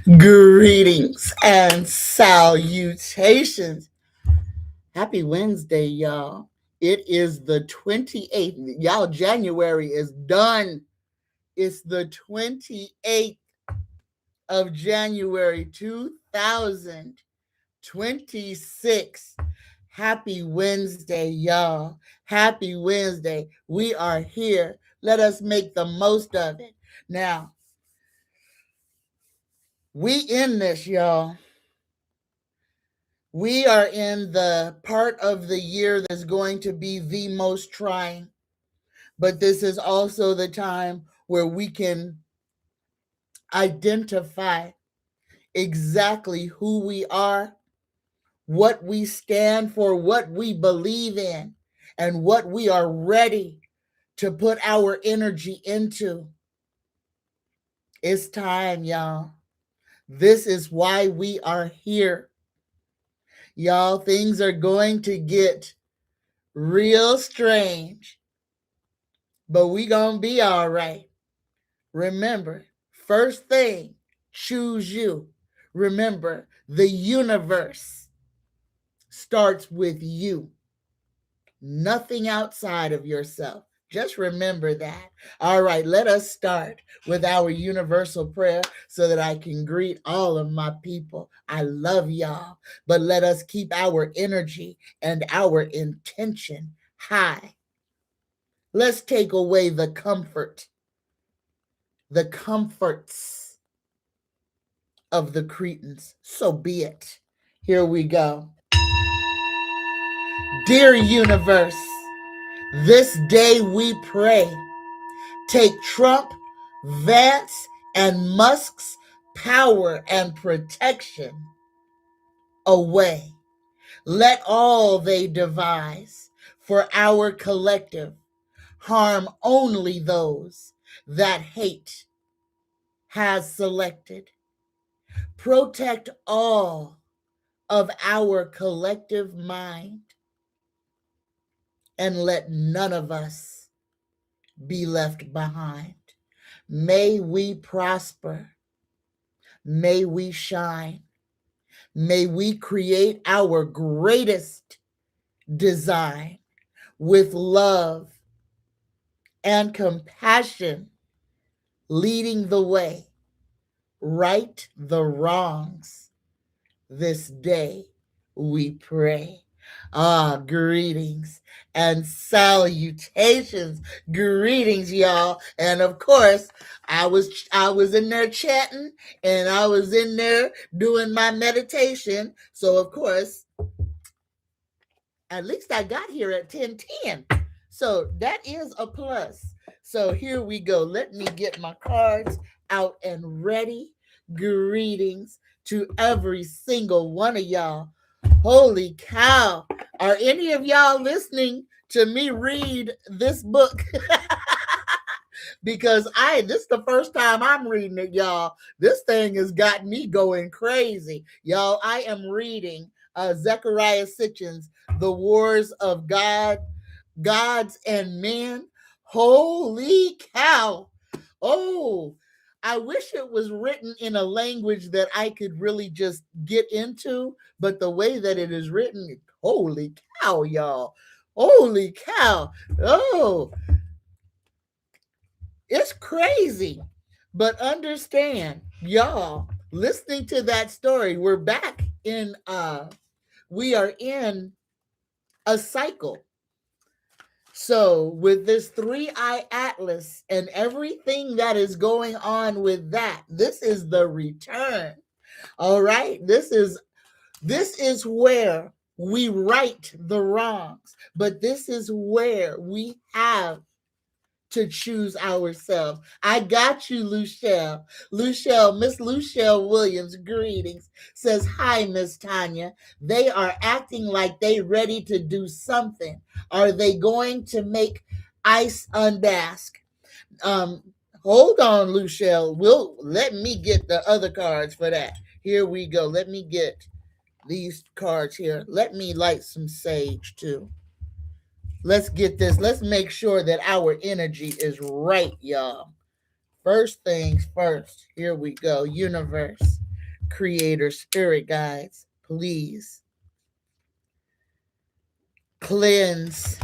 Greetings and salutations. Happy Wednesday, y'all. It is the 28th. Y'all, January is done. It's the 28th of January 2026. Happy Wednesday, y'all. Happy Wednesday. We are here. Let us make the most of it. Now, we in this, y'all. We are in the part of the year that's going to be the most trying, but this is also the time where we can identify exactly who we are, what we stand for, what we believe in, and what we are ready to put our energy into. It's time, y'all. This is why we are here. Y'all, things are going to get real strange, but we gonna be all right. Remember, first thing, choose you. Remember, the universe starts with you, nothing outside of yourself. Just remember that. All right, let us start with our universal prayer so that I can greet all of my people. I love y'all, but let us keep our energy and our intention high. Let's take away the comforts of the Cretans. So be it. Here we go. Dear universe, this day we pray. Take Trump, Vance, and Musk's power and protection away. Let all they devise for our collective harm only those that hate has selected. Protect all of our collective mind and let none of us be left behind. May we prosper. May we shine. May we create our greatest design with love and compassion leading the way. Right the wrongs this day we pray. Greetings and salutations. Greetings, y'all. And of course, I was in there chatting and I was in there doing my meditation. So of course, at least I got here at 10:10. So that is a plus. So here we go. Let me get my cards out and ready. Greetings to every single one of y'all. Holy cow. Are any of y'all listening to me read this book? Because this is the first time I'm reading it, y'all. This thing has got me going crazy. Y'all, I am reading Zechariah Sitchin's The Wars of Gods and Men. Holy cow. Oh, I wish it was written in a language that I could really just get into, but the way that it is written, holy cow, y'all. Holy cow. Oh, it's crazy. But understand, y'all, listening to that story, we're back in we are in a cycle. So, with this 3-eye atlas and everything that is going on with that, this is the return. All right? This is where we right the wrongs, but this is where we have to choose ourselves. I got you, Luchelle. Miss Luchelle Williams, greetings, says, hi, Miss Tanya. They are acting like they ready to do something. Are they going to make ice unmask? Hold on, Luchelle. Let me get the other cards for that. Here we go. Let me get these cards here. Let me light some sage too. Let's get this. Let's make sure that our energy is right, y'all. First things first. Here we go. Universe. creator spirit guides, please cleanse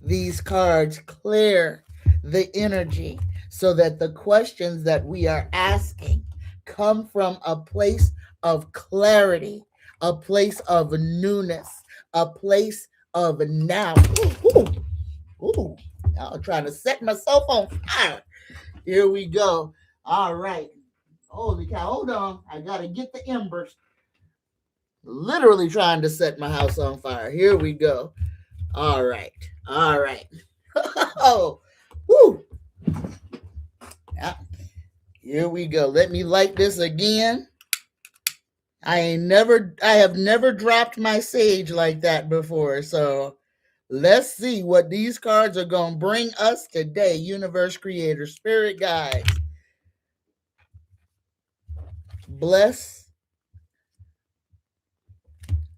these cards, clear the energy so that the questions that we are asking come from a place of clarity, a place of newness, a place of now. Ooh, I'm trying to set myself on fire. Here we go. All right. Holy cow. Hold on. I got to get the embers. Literally trying to set my house on fire. Here we go. All right. All right. Oh, whoo. Yeah. Here we go. Let me light this again. I have never dropped my sage like that before. So let's see what these cards are going to bring us today. Universe Creator, Spirit Guides. Bless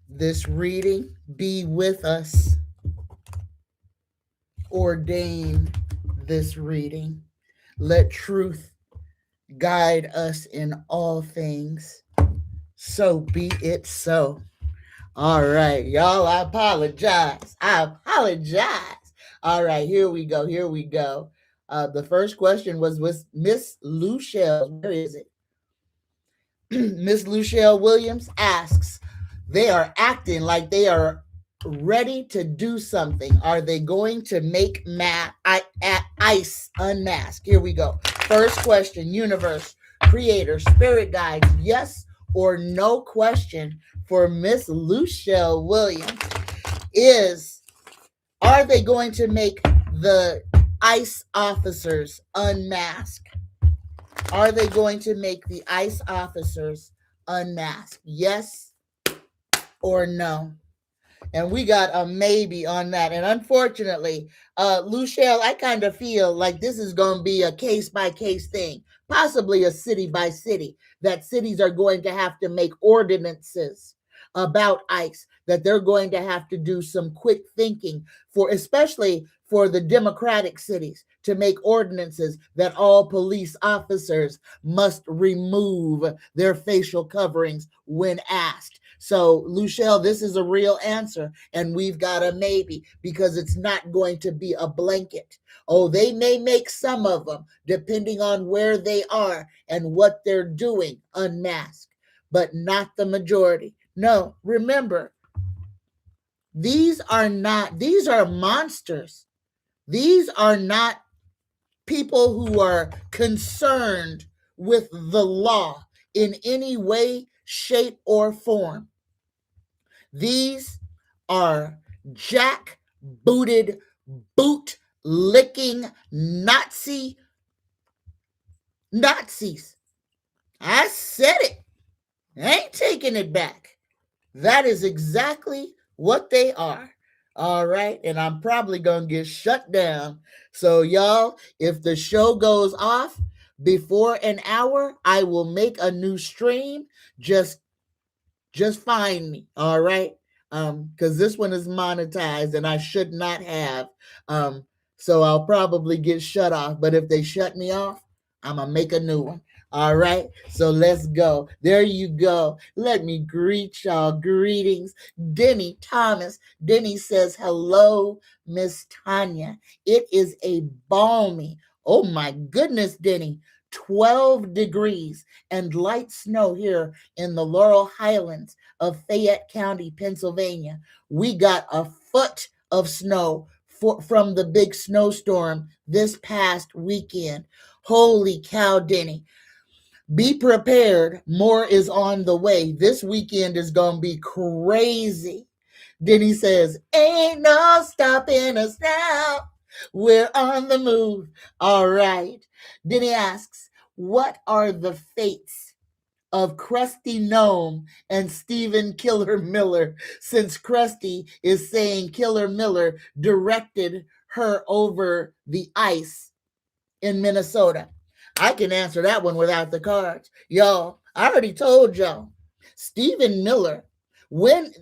this reading. Be with us. Ordain this reading. Let truth guide us in all things. So be it so. All right, y'all, I apologize. All right, here we go. The first question was with Miss Luchelle. Where is it? Miss Luchelle Williams asks, they are acting like they are ready to do something. Are they going to make ice unmask? Here we go. First question, universe, creator, spirit guides, yes or no question for Miss Luchelle Williams is, are they going to make the ICE officers unmask? Are they going to make the ICE officers unmask? Yes or no? And we got a maybe on that. And unfortunately, Luchelle, I kind of feel like this is going to be a case-by-case thing, possibly a city-by-city, that cities are going to have to make ordinances about ICE, that they're going to have to do some quick thinking for, especially for the democratic cities, to make ordinances that all police officers must remove their facial coverings when asked. So, Luchelle, this is a real answer, and we've got a maybe, because it's not going to be a blanket. Oh, they may make some of them, depending on where they are and what they're doing, unmasked, but not the majority. No, remember, these are monsters. These are not people who are concerned with the law in any way, shape, or form. These are jack-booted, boot-licking Nazis. I said it. I ain't taking it back. That is exactly what they are. All right. And I'm probably going to get shut down. So, y'all, if the show goes off before an hour, I will make a new stream. Just find me. All right. Because this one is monetized and I should not have. So I'll probably get shut off. But if they shut me off, I'm going to make a new one. All right, so let's go. There you go. Let me greet y'all. Greetings. Denny Thomas. Denny says, hello, Miss Tanya. It is a balmy, oh my goodness, Denny, 12 degrees and light snow here in the Laurel Highlands of Fayette County, Pennsylvania. We got a foot of snow from the big snowstorm this past weekend. Holy cow, Denny. Be prepared. More is on the way. This weekend is going to be crazy. Denny says, ain't no stopping us now. We're on the move. All right. Denny asks, what are the fates of Krusty Gnome and Stephen Killer Miller, since Krusty is saying Killer Miller directed her over the ice in Minnesota? I can answer that one without the cards. Y'all, I already told y'all, Stephen Miller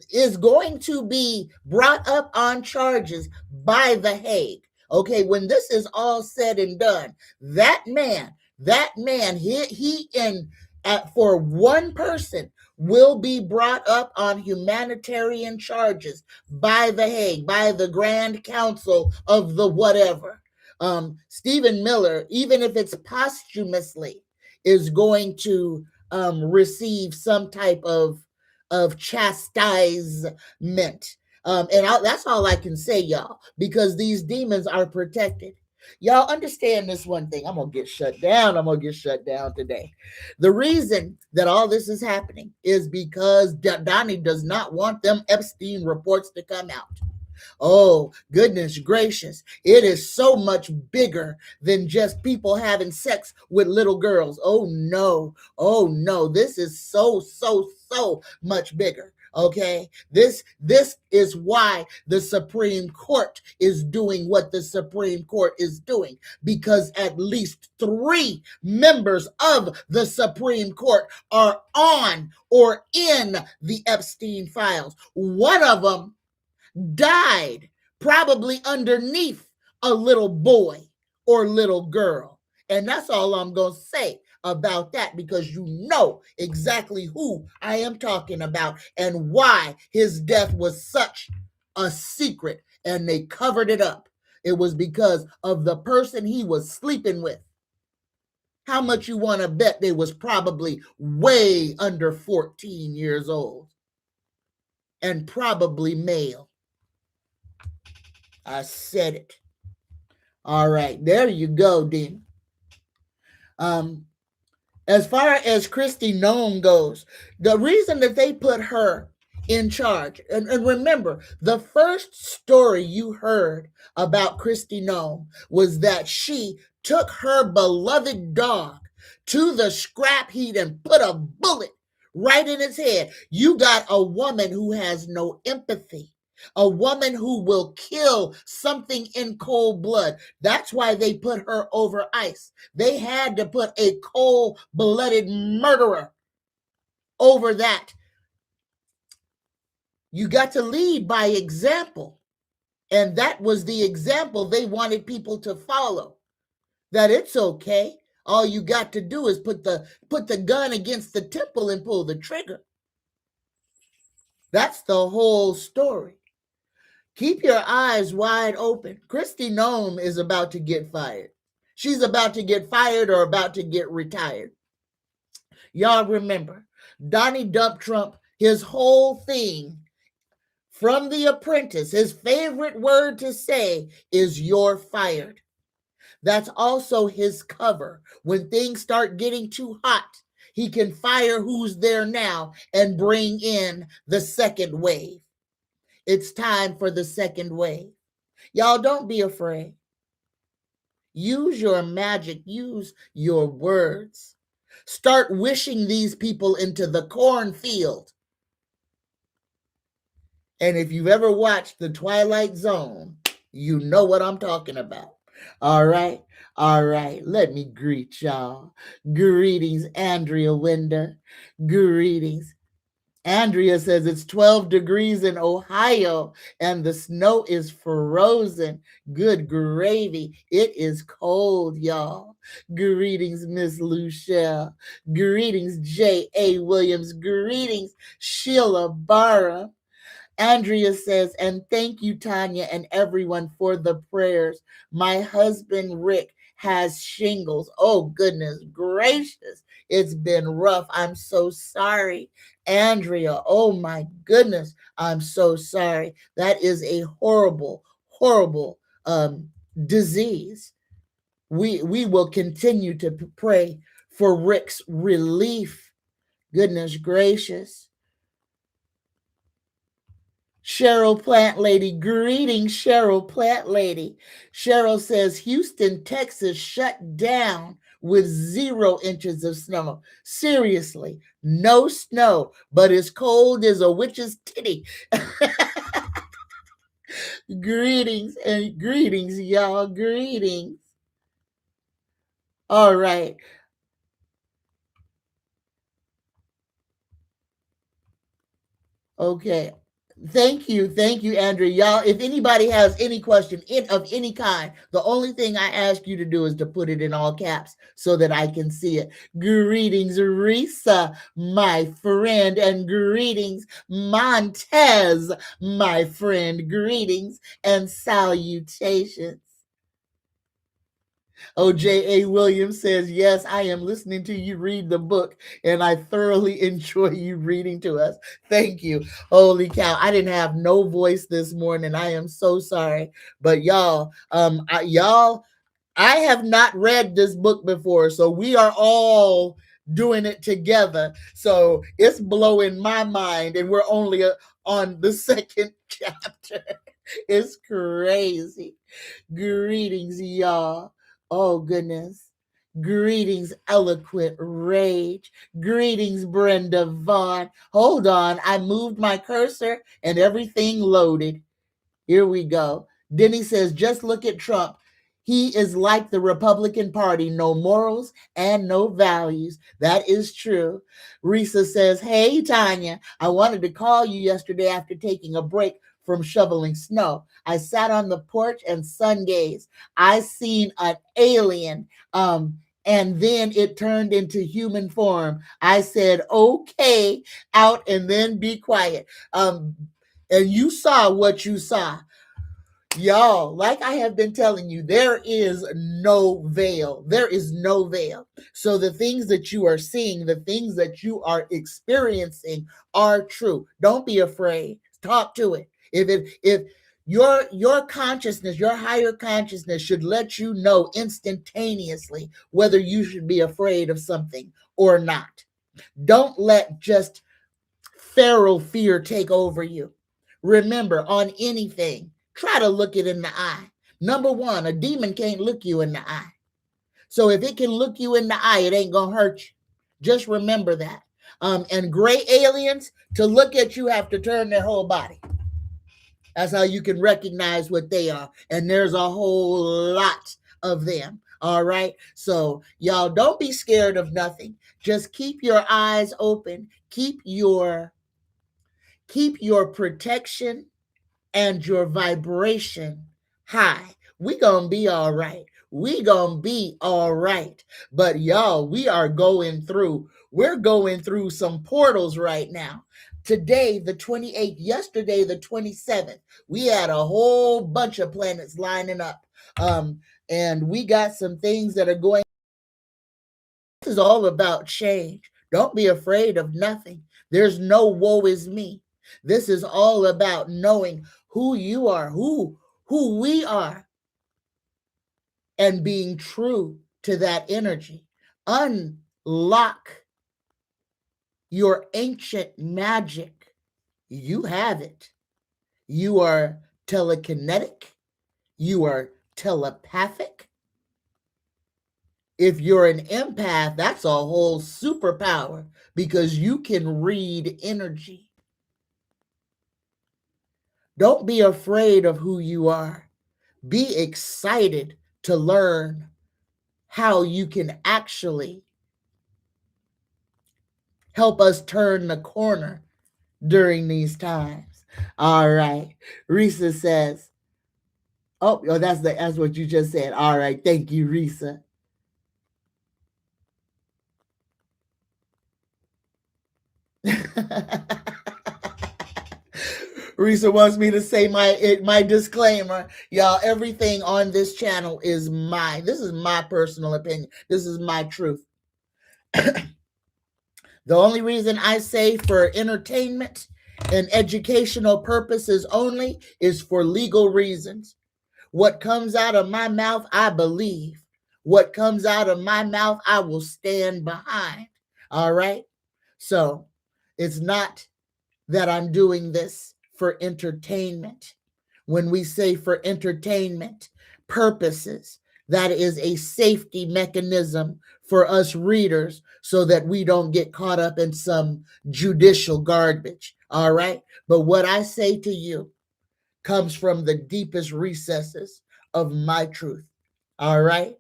is going to be brought up on charges by The Hague. Okay, when this is all said and done, that man, he for one person will be brought up on humanitarian charges by the Hague, by the Grand Council of the whatever. Stephen Miller, even if it's posthumously, is going to receive some type of chastisement. That's all I can say, y'all, because these demons are protected. Y'all understand this one thing. I'm going to get shut down. I'm going to get shut down today. The reason that all this is happening is because Donnie does not want them Epstein reports to come out. Oh, goodness gracious. It is so much bigger than just people having sex with little girls. Oh, no. Oh, no. This is so much bigger. Okay, this is why the Supreme Court is doing what the Supreme Court is doing, because at least 3 members of the Supreme Court are on or in the Epstein files. One of them died probably underneath a little boy or little girl. And that's all I'm going to say about that, because you know exactly who I am talking about and why his death was such a secret and they covered it up. It was because of the person he was sleeping with. How much you want to bet they was probably way under 14 years old and probably male? I said it. All right, there you go, Dean. As far as Kristi Noem goes, the reason that they put her in charge, and remember, the first story you heard about Kristi Noem was that she took her beloved dog to the scrap heap and put a bullet right in its head. You got a woman who has no empathy, a woman who will kill something in cold blood. That's why they put her over ice. They had to put a cold-blooded murderer over that. You got to lead by example. And that was the example they wanted people to follow. That it's okay. All you got to do is put the gun against the temple and pull the trigger. That's the whole story. Keep your eyes wide open. Kristi Noem is about to get fired. She's about to get fired or about to get retired. Y'all remember, Donnie dumped Trump, his whole thing from The Apprentice, his favorite word to say is "you're fired." That's also his cover. When things start getting too hot, he can fire who's there now and bring in the second wave. It's time for the second wave. Y'all, don't be afraid. Use your magic. Use your words. Start wishing these people into the cornfield. And if you've ever watched The Twilight Zone, you know what I'm talking about. All right. All right. Let me greet y'all. Greetings, Andrea Winder. Greetings. Andrea says it's 12 degrees in Ohio and the snow is frozen. Good gravy. It is cold, y'all. Greetings, Miss Luchelle. Greetings, J.A. Williams. Greetings, Sheila Barra. Andrea says, and thank you, Tanya, and everyone for the prayers. My husband, Rick, has shingles. Oh, goodness gracious. It's been rough. I'm so sorry. Andrea, oh my goodness, I'm so sorry. That is a horrible, horrible disease. We will continue to pray for Rick's relief. Goodness gracious. Cheryl Plant Lady, greetings, Cheryl Plant Lady. Cheryl says Houston, Texas shut down with 0 inches of snow. Seriously, no snow, but as cold as a witch's titty. Greetings and greetings, y'all. Greetings. All right. Okay. Thank you, Andrea. Y'all, if anybody has any question of any kind, the only thing I ask you to do is to put it in all caps so that I can see it. Greetings, Risa, my friend, and greetings, Montez, my friend. Greetings and salutations. OJA Williams says, yes, I am listening to you read the book, and I thoroughly enjoy you reading to us. Thank you. Holy cow. I didn't have no voice this morning. I am so sorry. But y'all, I have not read this book before, so we are all doing it together. So it's blowing my mind, and we're only on the second chapter. It's crazy. Greetings, y'all. Oh, goodness. Greetings, eloquent rage. Greetings, Brenda Vaughn. Hold on. I moved my cursor and everything loaded. Here we go. Denny says, just look at Trump. He is like the Republican Party, no morals and no values. That is true. Risa says, hey, Tanya, I wanted to call you yesterday after taking a break from shoveling snow. I sat on the porch and sun gazed. I seen an alien. And then it turned into human form. I said, okay, out and then be quiet. And you saw what you saw. Y'all, like I have been telling you, there is no veil. There is no veil. So the things that you are seeing, the things that you are experiencing are true. Don't be afraid. Talk to it. If your consciousness, your higher consciousness should let you know instantaneously whether you should be afraid of something or not. Don't let just feral fear take over you. Remember, on anything, try to look it in the eye. Number one, a demon can't look you in the eye. So if it can look you in the eye, it ain't gonna hurt you. Just remember that. And gray aliens, to look at you, have to turn their whole body. That's how you can recognize what they are. And there's a whole lot of them. All right. So y'all don't be scared of nothing. Just keep your eyes open. Keep your protection and your vibration high. We gonna be all right. We gonna be all right. But y'all, we're going through some portals right now. Today, the 28th, yesterday, the 27th, we had a whole bunch of planets lining up. And we got some things that are going. This is all about change. Don't be afraid of nothing. There's no woe is me. This is all about knowing who you are, who we are, and being true to that energy. Unlock your ancient magic. You have it. You are telekinetic. You are telepathic. If you're an empath, that's a whole superpower because you can read energy. Don't be afraid of who you are. Be excited to learn how you can actually help us turn the corner during these times. All right. Risa says, oh, that's what you just said. All right. Thank you, Risa. Risa wants me to say my disclaimer. Y'all, everything on this channel is mine. This is my personal opinion. This is my truth. The only reason I say for entertainment and educational purposes only is for legal reasons. What comes out of my mouth, I believe. What comes out of my mouth, I will stand behind. All right? So it's not that I'm doing this for entertainment. When we say for entertainment purposes, that is a safety mechanism for us readers so that we don't get caught up in some judicial garbage. All right. But what I say to you comes from the deepest recesses of my truth. All right.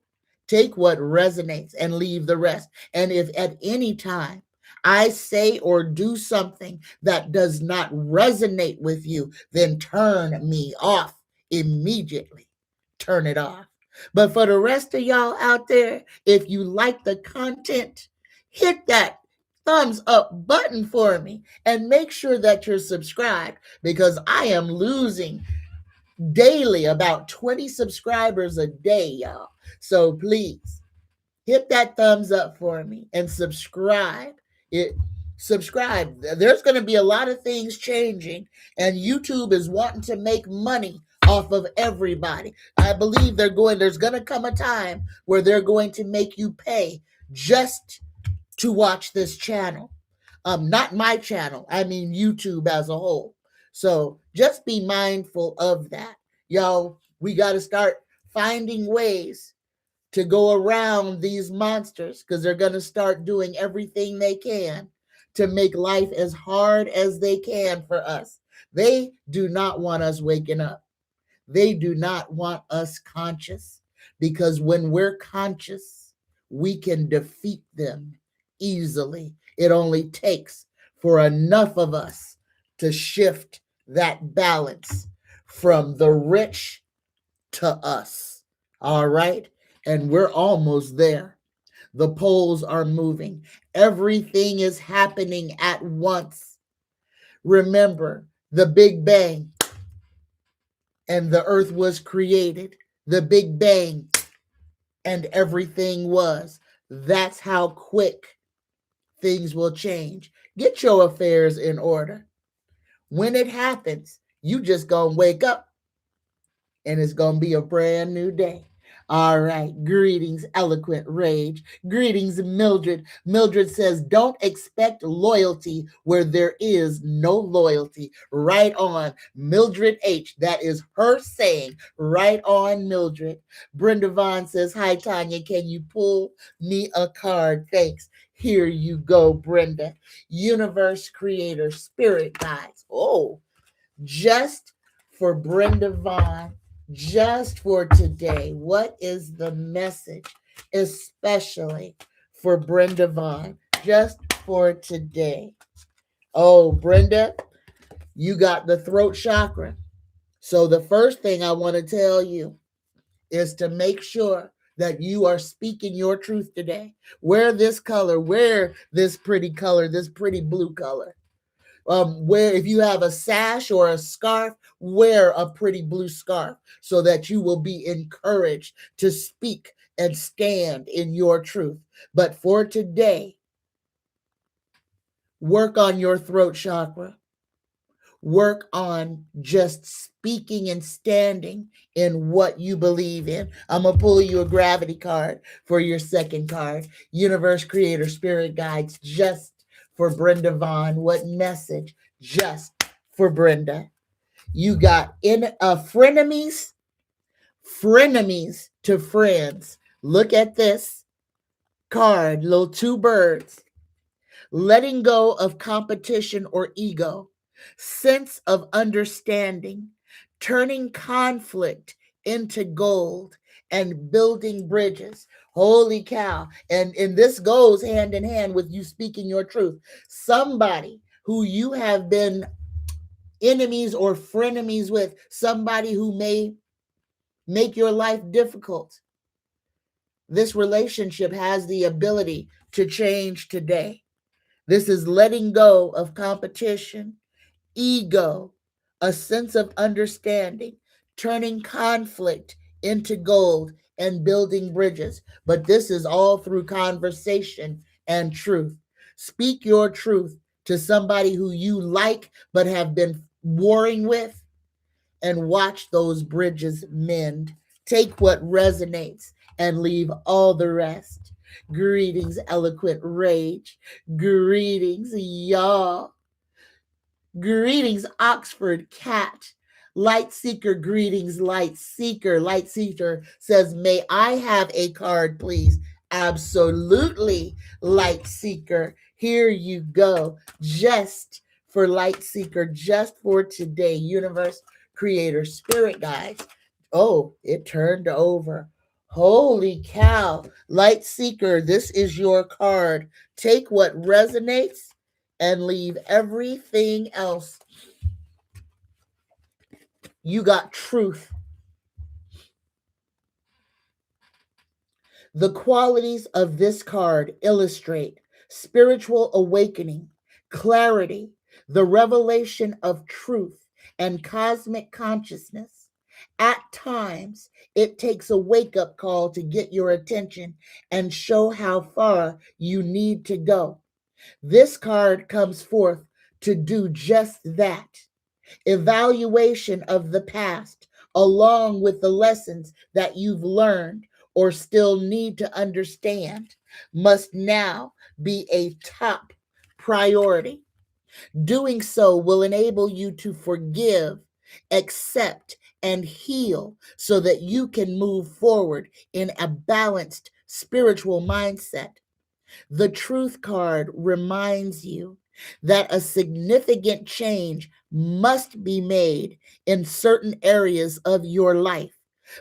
Take what resonates and leave the rest. And if at any time I say or do something that does not resonate with you, then turn me off immediately. Turn it off. But for the rest of y'all out there, if you like the content, hit that thumbs up button for me and make sure that you're subscribed, because I am losing daily about 20 subscribers a day, y'all. So please hit that thumbs up for me and subscribe. Subscribe. There's going to be a lot of things changing, and YouTube is wanting to make money off of everybody. I believe there's going to come a time where they're going to make you pay just to watch this channel. Not my channel, I mean YouTube as a whole. So just be mindful of that. Y'all, we got to start finding ways to go around these monsters, because they're going to start doing everything they can to make life as hard as they can for us. They do not want us waking up. They do not want us conscious, because when we're conscious, we can defeat them easily. It only takes for enough of us to shift that balance from the rich to us. All right? And we're almost there. The poles are moving. Everything is happening at once. Remember the Big Bang, and the earth was created. The Big Bang, and everything was. That's how quick things will change. Get your affairs in order. When it happens, you just gonna wake up, and it's going to be a brand new day. All right. Greetings, eloquent rage. Greetings, Mildred. Mildred says, don't expect loyalty where there is no loyalty. Right on. Mildred H. That is her saying. Right on, Mildred. Brenda Vaughn says, hi, Tanya. Can you pull me a card? Thanks. Here you go, Brenda. Universe creator, spirit guides. Oh, just for Brenda Vaughn, just for today. What is the message, especially for Brenda Vaughn, just for today? Oh, Brenda, you got the throat chakra. So the first thing I want to tell you is to make sure that you are speaking your truth today. Wear this color, wear this pretty color, this pretty blue color. Where if you have a sash or a scarf, wear a pretty blue scarf so that you will be encouraged to speak and stand in your truth. But for today, work on your throat chakra. Work on just speaking and standing in what you believe in. I'm going to pull you a gravity card for your second card. Universe Creator Spirit Guides, just for Brenda Vaughn. What message? Just for Brenda. You got frenemies to friends. Look at this card, little two birds. Letting go of competition or ego, sense of understanding, turning conflict into gold, and building bridges. Holy cow. And this goes hand in hand with you speaking your truth. Somebody who you have been enemies or frenemies with, somebody who may make your life difficult. This relationship has the ability to change today. This is letting go of competition, ego, a sense of understanding, turning conflict into gold, and building bridges. But this is all through conversation and truth. Speak your truth to somebody who you like but have been warring with, and watch those bridges mend. Take what resonates and leave all the rest. Greetings, eloquent rage. Greetings, y'all. Greetings, Oxford Cat. Light Seeker, greetings, Light Seeker. Light Seeker says, may I have a card, please? Absolutely, Light Seeker. Here you go. Just for Light Seeker, just for today. Universe Creator Spirit Guides. Oh, it turned over. Holy cow. Light Seeker, this is your card Take what resonates and leave everything else. You got truth. The qualities of this card illustrate spiritual awakening, clarity, the revelation of truth, and cosmic consciousness. At times, it takes a wake up call to get your attention and show how far you need to go. This card comes forth to do just that. Evaluation of the past, along with the lessons that you've learned or still need to understand, must now be a top priority. Doing so will enable you to forgive, accept, and heal so that you can move forward in a balanced spiritual mindset. The truth card reminds you that a significant change must be made in certain areas of your life,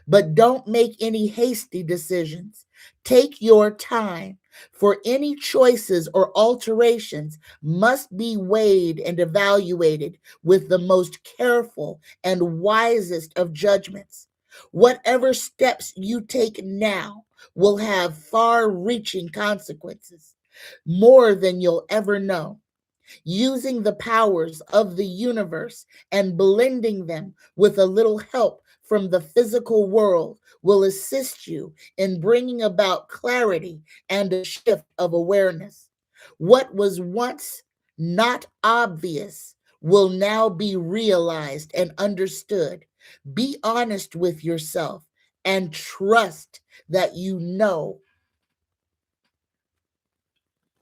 but don't make any hasty decisions. Take your time, for any choices or alterations must be weighed and evaluated with the most careful and wisest of judgments. Whatever steps you take now will have far reaching consequences, more than you'll ever know. Using the powers of the universe and blending them with a little help from the physical world will assist you in bringing about clarity and a shift of awareness. What was once not obvious will now be realized and understood. Be honest with yourself and trust that you know,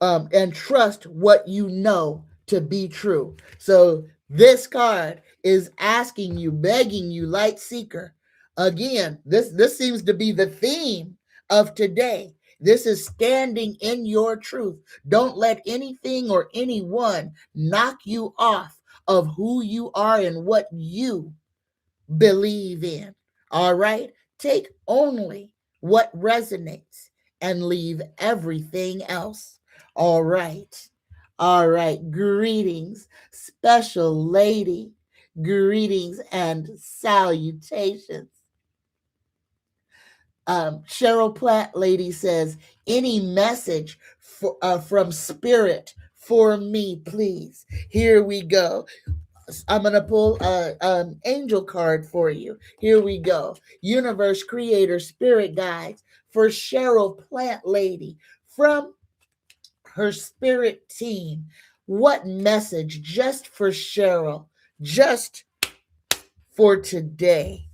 and trust what you know to be true. So this card is asking you, begging you, light seeker. Again, this seems to be the theme of today. This is standing in your truth. Don't let anything or anyone knock you off of who you are and what you believe in. All right? Take only what resonates and leave everything else. All right. All right. Greetings, special lady. Greetings and salutations. Cheryl Platt lady says, any message from spirit for me, please? Here we go. I'm going to pull an angel card for you. Here we go. Universe Creator Spirit Guides for Cheryl Plant Lady from her spirit team. What message just for Cheryl, just for today?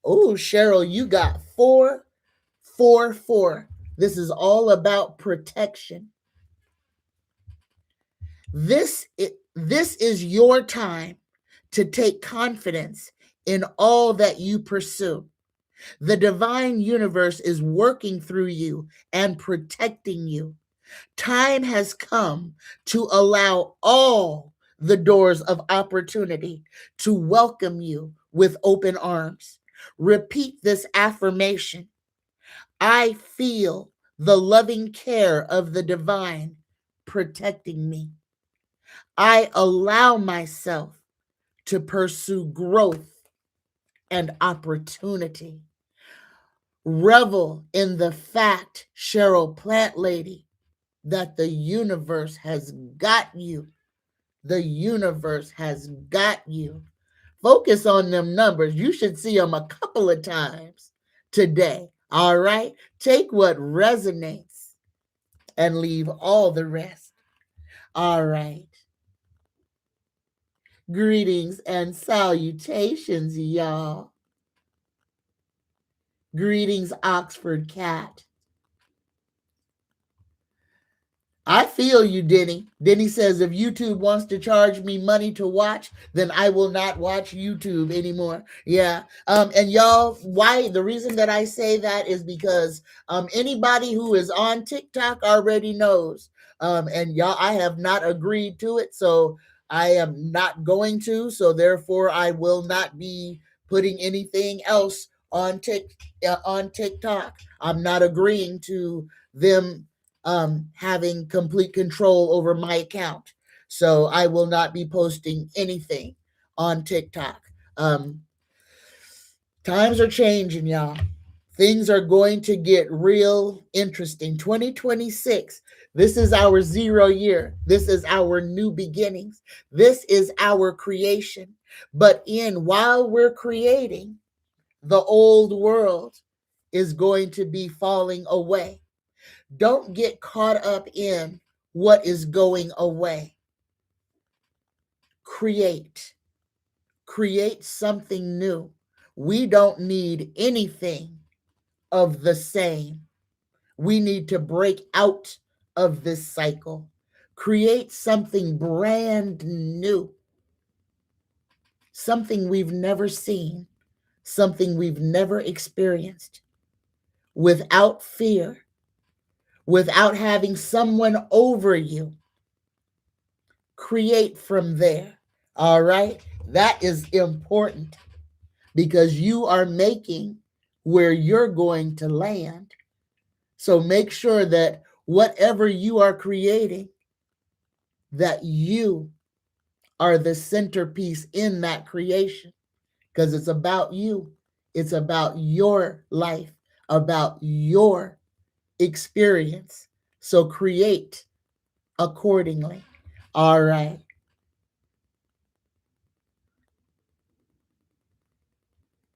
Oh, Cheryl, you got 444. This is all about protection. This is your time to take confidence in all that you pursue. The divine universe is working through you and protecting you. Time has come to allow all the doors of opportunity to welcome you with open arms. Repeat this affirmation. I feel the loving care of the divine protecting me. I allow myself to pursue growth and opportunity. Revel in the fact, Cheryl Plant Lady, that the universe has got you. The universe has got you. Focus on them numbers. You should see them a couple of times today. All right? Take what resonates and leave all the rest. All right. Greetings and salutations, y'all. Greetings, Oxford Cat. I feel you, Denny. Denny says, if YouTube wants to charge me money to watch, then I will not watch YouTube anymore. Yeah. And y'all, why the reason that I say that is because anybody who is on TikTok already knows. And y'all, I have not agreed to it, so I am not going to. So therefore, I will not be putting anything else on TikTok. I'm not agreeing to them having complete control over my account. So I will not be posting anything on TikTok. Times are changing, y'all. Things are going to get real interesting. 2026, this is our 0 year. This is our new beginnings. This is our creation. But while we're creating, the old world is going to be falling away. Don't get caught up in what is going away. Create something new. We don't need anything of the same. We need to break out of this cycle. Create something brand new, something we've never seen, something we've never experienced, without fear, without having someone over you. Create from there. All right? That is important because you are making where you're going to land. So make sure that whatever you are creating, that you are the centerpiece in that creation, because it's about you. It's about your life, about your experience. So create accordingly. All right.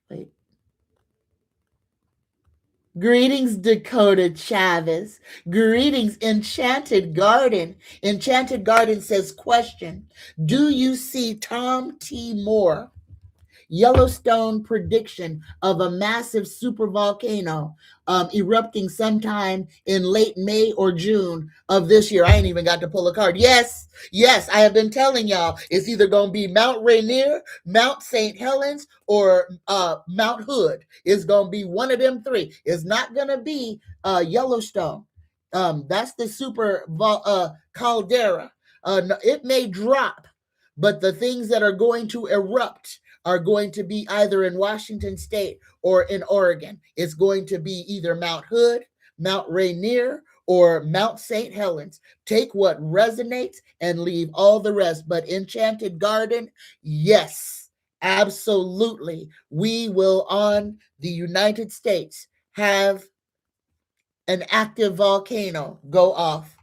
Wait. Greetings, Dakota Chavez. Greetings, Enchanted Garden. Enchanted Garden says, question, do you see Tom T. Moore Yellowstone prediction of a massive supervolcano erupting sometime in late May or June of this year? I ain't even got to pull a card. Yes, I have been telling y'all it's either going to be Mount Rainier, Mount St. Helens, or Mount Hood. It's going to be one of them three. It's not going to be Yellowstone. That's the super caldera. It may drop, but the things that are going to erupt are going to be either in Washington State or in Oregon. It's going to be either Mount Hood, Mount Rainier, or Mount St. Helens. Take what resonates and leave all the rest. But Enchanted Garden, yes, absolutely. We will, on the United States, have an active volcano go off.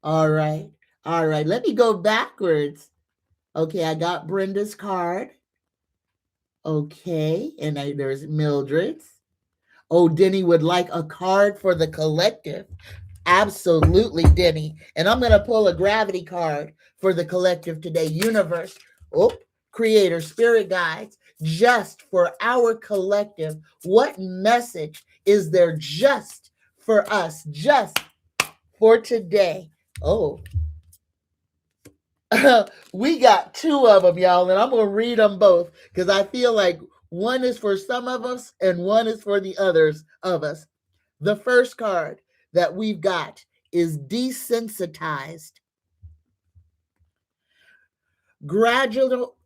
All right. Let me go backwards. Okay, I got Brenda's card. Okay, and there's Mildred's. Oh, Denny would like a card for the collective. Absolutely, Denny. And I'm going to pull a gravity card for the collective today. Universe, creator, spirit guides, just for our collective. What message is there just for us, just for today? Oh, we got two of them, y'all, and I'm going to read them both because I feel like one is for some of us and one is for the others of us. The first card that we've got is desensitized. Gradual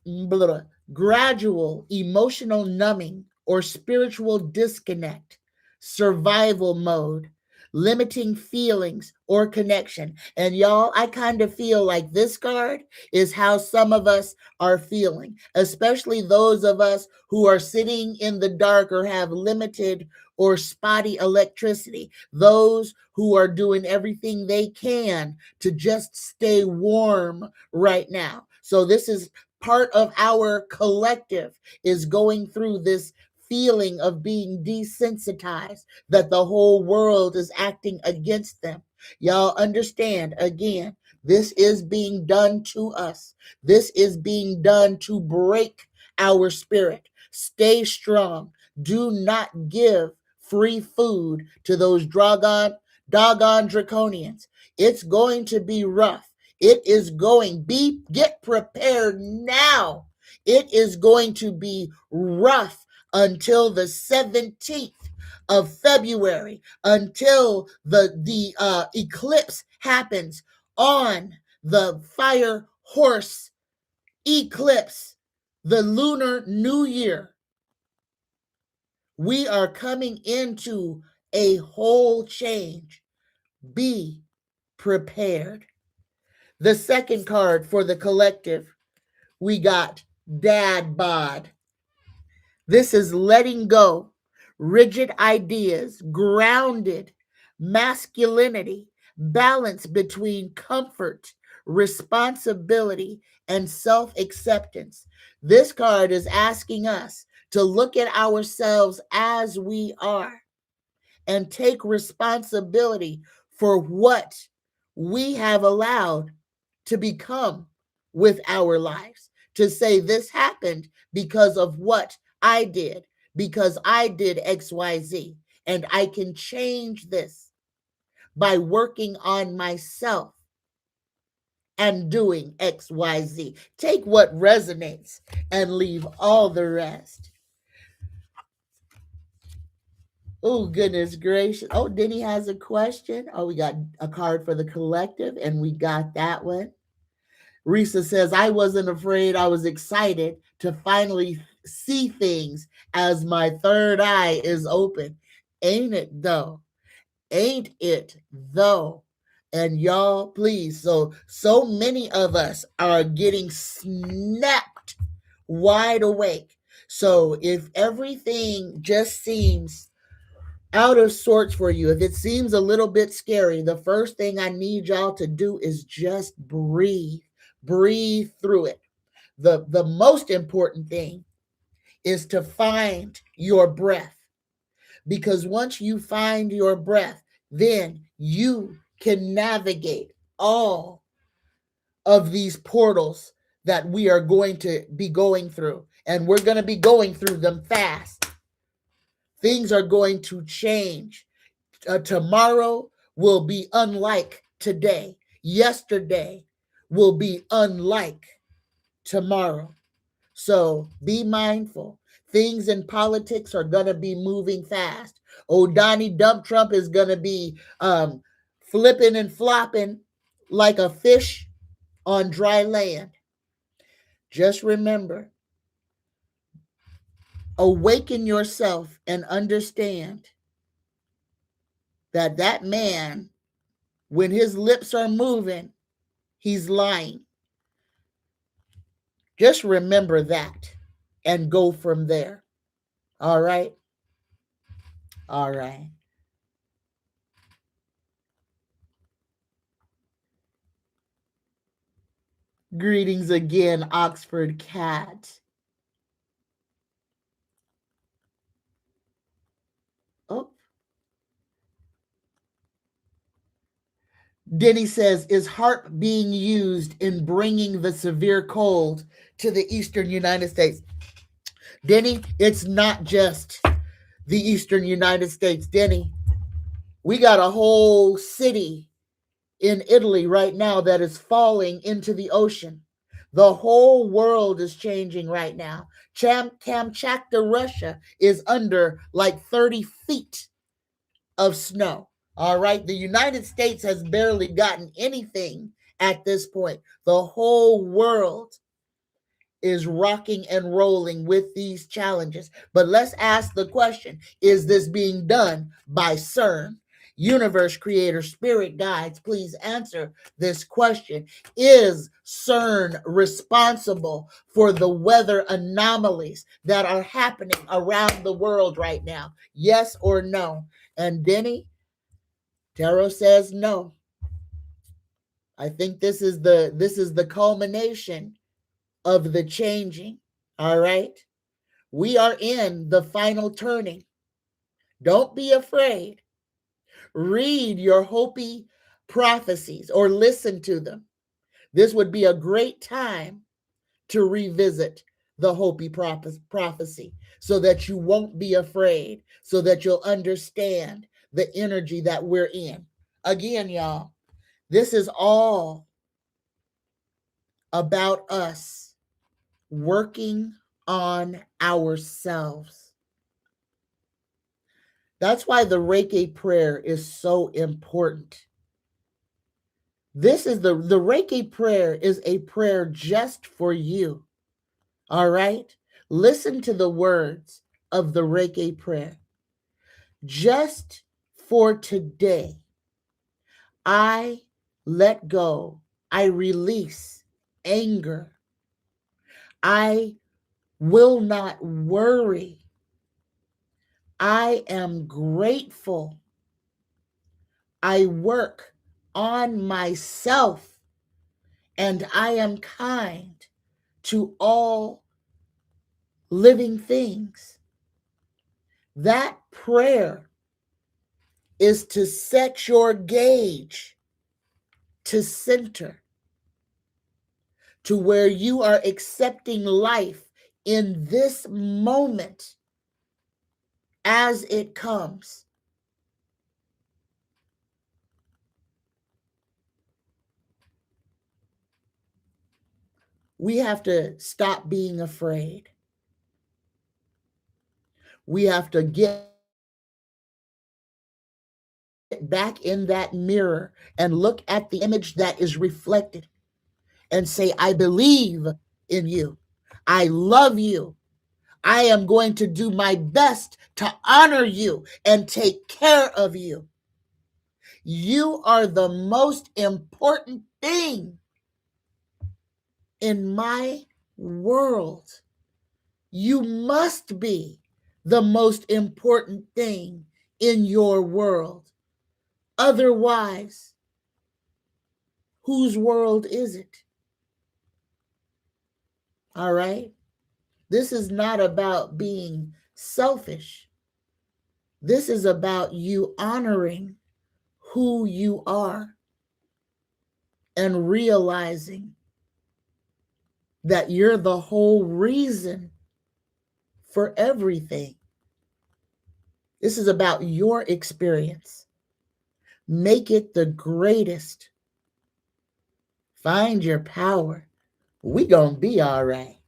emotional numbing or spiritual disconnect, survival mode, limiting feelings or connection. And y'all, I kind of feel like this card is how some of us are feeling, especially those of us who are sitting in the dark or have limited or spotty electricity, those who are doing everything they can to just stay warm right now. So this is part of our collective is going through this feeling of being desensitized, that the whole world is acting against them. Y'all understand, again, this is being done to us. This is being done to break our spirit. Stay strong. Do not give free food to those doggone draconians. It's going to be rough. It is get prepared now. It is going to be rough until the 17th of February, until the eclipse happens on the fire horse eclipse, the Lunar New Year. We are coming into a whole change. Be prepared. The second card for the collective, we got Dad Bod. This is letting go, rigid ideas, grounded masculinity, balance between comfort, responsibility, and self acceptance. This card is asking us to look at ourselves as we are and take responsibility for what we have allowed to become with our lives. To say this happened because of what I did, because I did XYZ, and I can change this by working on myself and doing XYZ. Take what resonates and leave all the rest. Oh, goodness gracious. Oh, Denny has a question. Oh, we got a card for the collective, and we got that one. Risa says, I wasn't afraid. I was excited to finally see things as my third eye is open. Ain't it though? Ain't it though? And y'all, please. So many of us are getting snapped wide awake. So if everything just seems out of sorts for you, if it seems a little bit scary, the first thing I need y'all to do is just breathe. Breathe through it. The most important thing is to find your breath, because once you find your breath, then you can navigate all of these portals that we are going to be going through, and we're going to be going through them fast. Things are going to change. Tomorrow will be unlike today. Yesterday will be unlike tomorrow. So be mindful. Things in politics are going to be moving fast. Oh, Donnie Dump Trump is going to be flipping and flopping like a fish on dry land. Just remember, awaken yourself and understand that that man, when his lips are moving, he's lying. Just remember that and go from there. All right? All right. Greetings again, Oxford Cat. Oh, Denny says, is HARP being used in bringing the severe cold to the eastern United States? Denny, it's not just the eastern United States. Denny, we got a whole city in Italy right now that is falling into the ocean. The whole world is changing right now. Kamchatka, Russia is under like 30 feet of snow. All right. The United States has barely gotten anything at this point. The whole world is rocking and rolling with these challenges. But let's ask the question, is this being done by CERN? Universe creator, spirit guides, please answer this question. Is CERN responsible for the weather anomalies that are happening around the world right now? Yes or no? And Denny, Tarot says no. I think this is the culmination of the changing. All right. We are in the final turning. Don't be afraid. Read your Hopi prophecies or listen to them. This would be a great time to revisit the Hopi prophecy so that you won't be afraid, so that you'll understand the energy that we're in. Again, y'all, this is all about us working on ourselves. That's why the Reiki prayer is so important. This is the Reiki prayer is a prayer just for you. All right? Listen to the words of the Reiki prayer. Just for today, I let go. I release anger. I will not worry. I am grateful. I work on myself, and I am kind to all living things. That prayer is to set your gauge to center, to where you are accepting life in this moment as it comes. We have to stop being afraid. We have to get back in that mirror and look at the image that is reflected and say, I believe in you. I love you. I am going to do my best to honor you and take care of you. You are the most important thing in my world. You must be the most important thing in your world. Otherwise, whose world is it? All right? This is not about being selfish. This is about you honoring who you are and realizing that you're the whole reason for everything. This is about your experience. Make it the greatest. Find your power. We gonna be all right.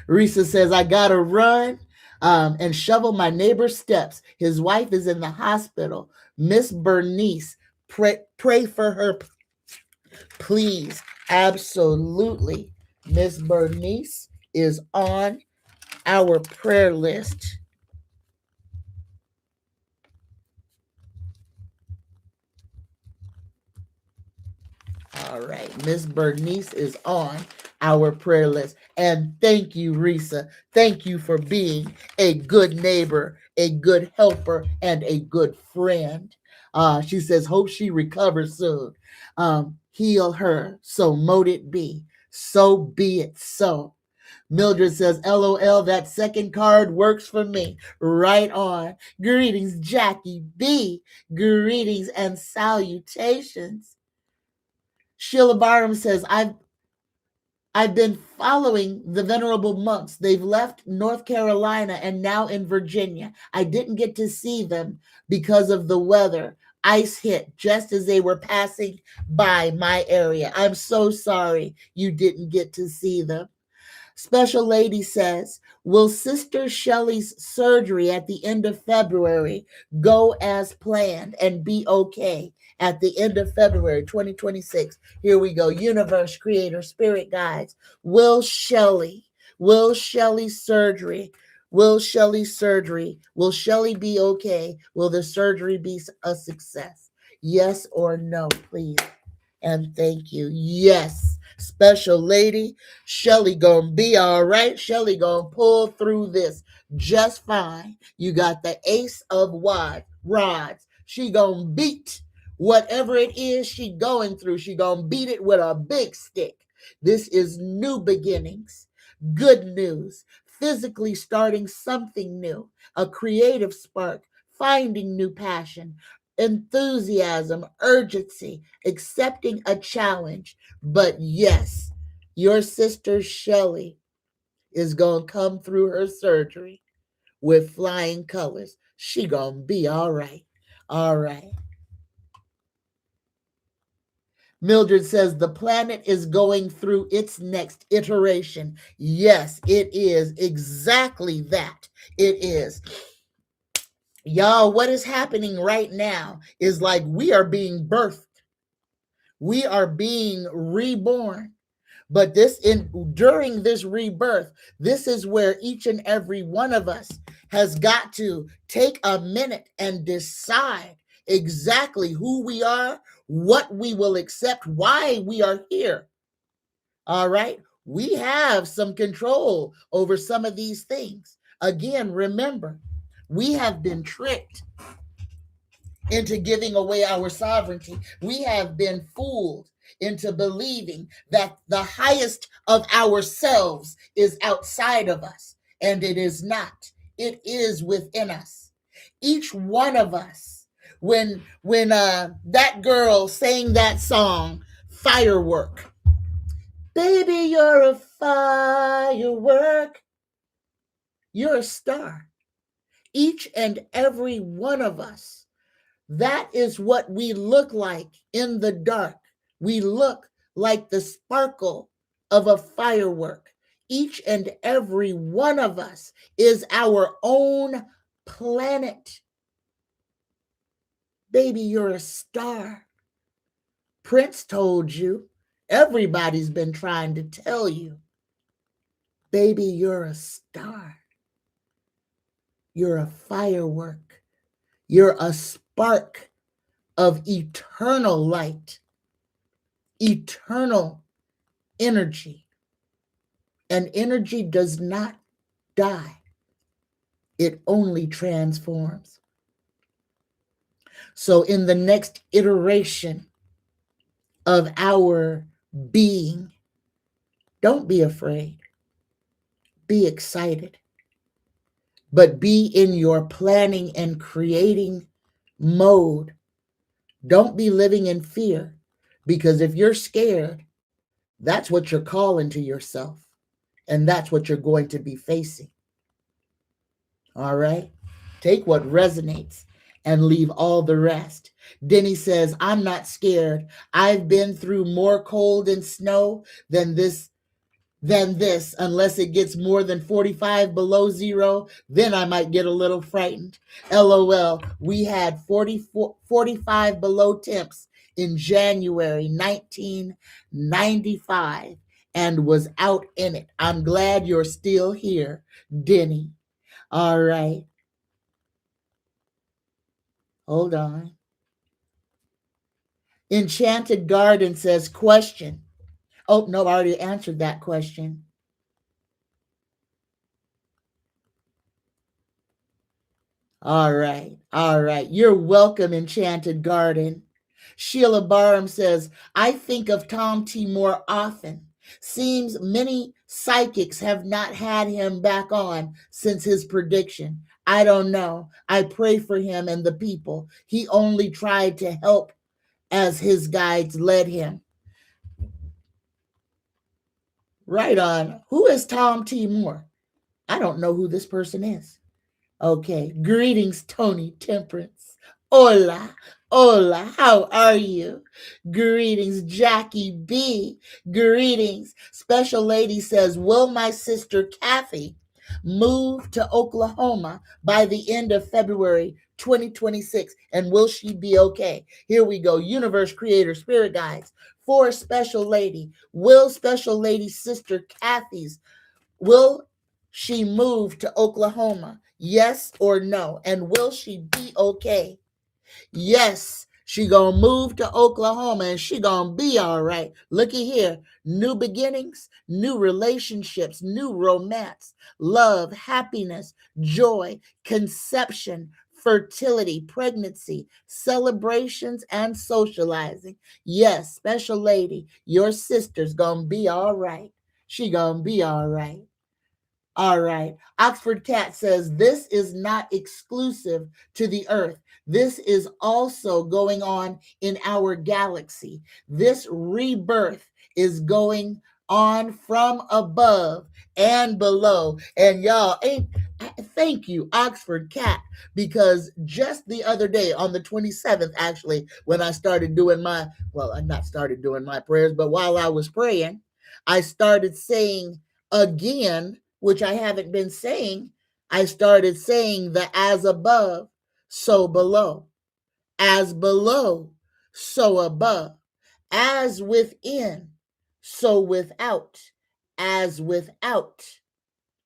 Risa says, I gotta run and shovel my neighbor's steps. His wife is in the hospital. Miss Bernice, pray for her, please. Absolutely. Miss Bernice is on our prayer list. All right, Miss Bernice is on our prayer list. And thank you, Risa. Thank you for being a good neighbor, a good helper, and a good friend. She says, hope she recovers soon. Heal her, so mote it be. So be it so. Mildred says, LOL, that second card works for me. Right on. Greetings, Jackie B. Greetings and salutations. Sheila Barham says, I've been following the venerable monks. They've left North Carolina and now in Virginia. I didn't get to see them because of the weather. Ice hit just as they were passing by my area. I'm so sorry you didn't get to see them. Special Lady says, will Sister Shelley's surgery at the end of February go as planned and be okay at the end of February 2026? Here we go. Universe, Creator, Spirit Guides. Will Shelley's surgery, will Shelley be okay? Will the surgery be a success? Yes or no, please? And thank you. Yes, Special Lady, Shelly gonna be all right. Shelly gonna pull through this just fine. You got the ace of rods. She gonna beat whatever it is she going through. She gonna beat it with a big stick. This is new beginnings, good news, physically starting something new, a creative spark, finding new passion, enthusiasm, urgency, accepting a challenge. But yes, your sister Shelley is going to come through her surgery with flying colors. She going to be all right. All right. Mildred says the planet is going through its next iteration. Yes, it is exactly that. It is. Y'all, what is happening right now is like we are being birthed. We are being reborn. But during this rebirth, this is where each and every one of us has got to take a minute and decide exactly who we are, what we will accept, why we are here. All right? We have some control over some of these things. Again, remember, we have been tricked into giving away our sovereignty. We have been fooled into believing that the highest of ourselves is outside of us, and it is not. It is within us. Each one of us, when that girl sang that song, Firework, baby, you're a firework, you're a star. Each and every one of us, that is what we look like in the dark. We look like the sparkle of a firework. Each and every one of us is our own planet. Baby, you're a star. Prince told you. Everybody's been trying to tell you. Baby, you're a star. You're a firework. You're a spark of eternal light, eternal energy. And energy does not die, it only transforms. So, in the next iteration of our being, don't be afraid, be excited, but be in your planning and creating mode. Don't be living in fear, because if you're scared, that's what you're calling to yourself, and that's what you're going to be facing. All right? Take what resonates and leave all the rest. Denny says, I'm not scared. I've been through more cold and snow than this, unless it gets more than 45 below zero, then I might get a little frightened. LOL, we had 45 below temps in January 1995 and was out in it. I'm glad you're still here, Denny. All right. Hold on. Enchanted Garden says, question. Oh, no, I already answered that question. All right. All right. You're welcome, Enchanted Garden. Sheila Barham says, I think of Tom T more often. Seems many psychics have not had him back on since his prediction. I don't know. I pray for him and the people. He only tried to help as his guides led him. Right on. Who is Tom T. Moore? I don't know who this person is. Okay. Greetings, Tony Temperance. Hola. Hola. How are you? Greetings, Jackie B. Greetings. Special Lady says, will my sister Kathy move to Oklahoma by the end of February 2026? And will she be okay? Here we go. Universe Creator Spirit Guides. For Special Lady, will Special Lady's sister Kathy's, will she move to Oklahoma? Yes or no? And will she be okay? Yes, she gonna move to Oklahoma and she gonna be all right. Looky here. New beginnings, new relationships, new romance, love, happiness, joy, conception, fertility, pregnancy, celebrations, and socializing. Yes, Special Lady, your sister's gonna be all right. She gonna be all right. All right. Oxford Cat says, this is not exclusive to the Earth. This is also going on in our galaxy. This rebirth is going on from above and below. And y'all, thank you, Oxford Cat, because just the other day, on the 27th, actually, when I started doing I not started doing my prayers, but while I was praying, I started saying again, which I haven't been saying, I started saying the as above, so below. As below, so above. As within, so without. As without,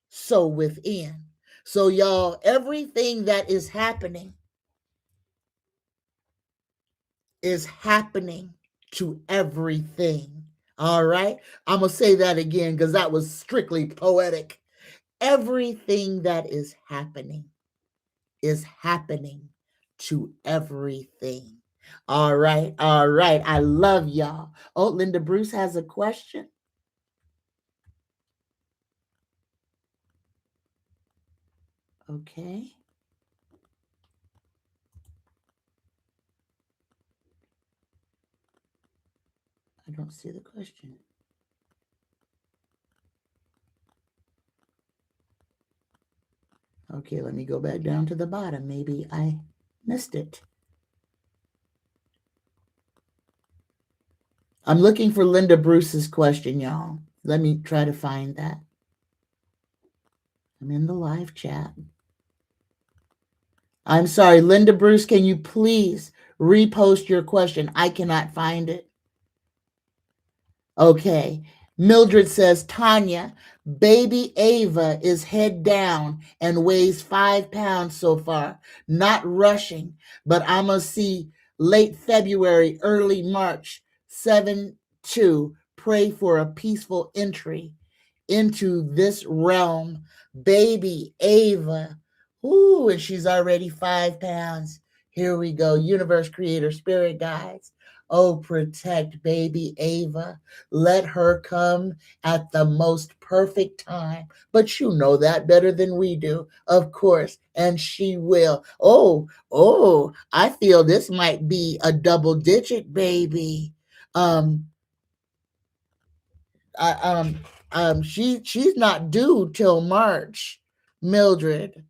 so within. So, y'all, everything that is happening is happening to everything. All right. I'm going to say that again because that was strictly poetic. Everything that is happening to everything. All right. All right. I love y'all. Oh, Linda Bruce has a question. Okay. I don't see the question. Okay, let me go back down to the bottom. Maybe I missed it. I'm looking for Linda Bruce's question, y'all. Let me try to find that. I'm in the live chat. I'm sorry, Linda Bruce, can you please repost your question? I cannot find it. Okay. Mildred says, Tanya, baby Ava is head down and weighs 5 pounds so far. Not rushing, but I'm going to see late February, early March, 7-2. Pray for a peaceful entry into this realm. Baby Ava. Ooh, and she's already 5 pounds. Here we go. Universe, creator, spirit guides. Oh, protect baby Ava. Let her come at the most perfect time. But you know that better than we do, of course, and she will. Oh, I feel this might be a double digit baby. She's not due till March, Mildred.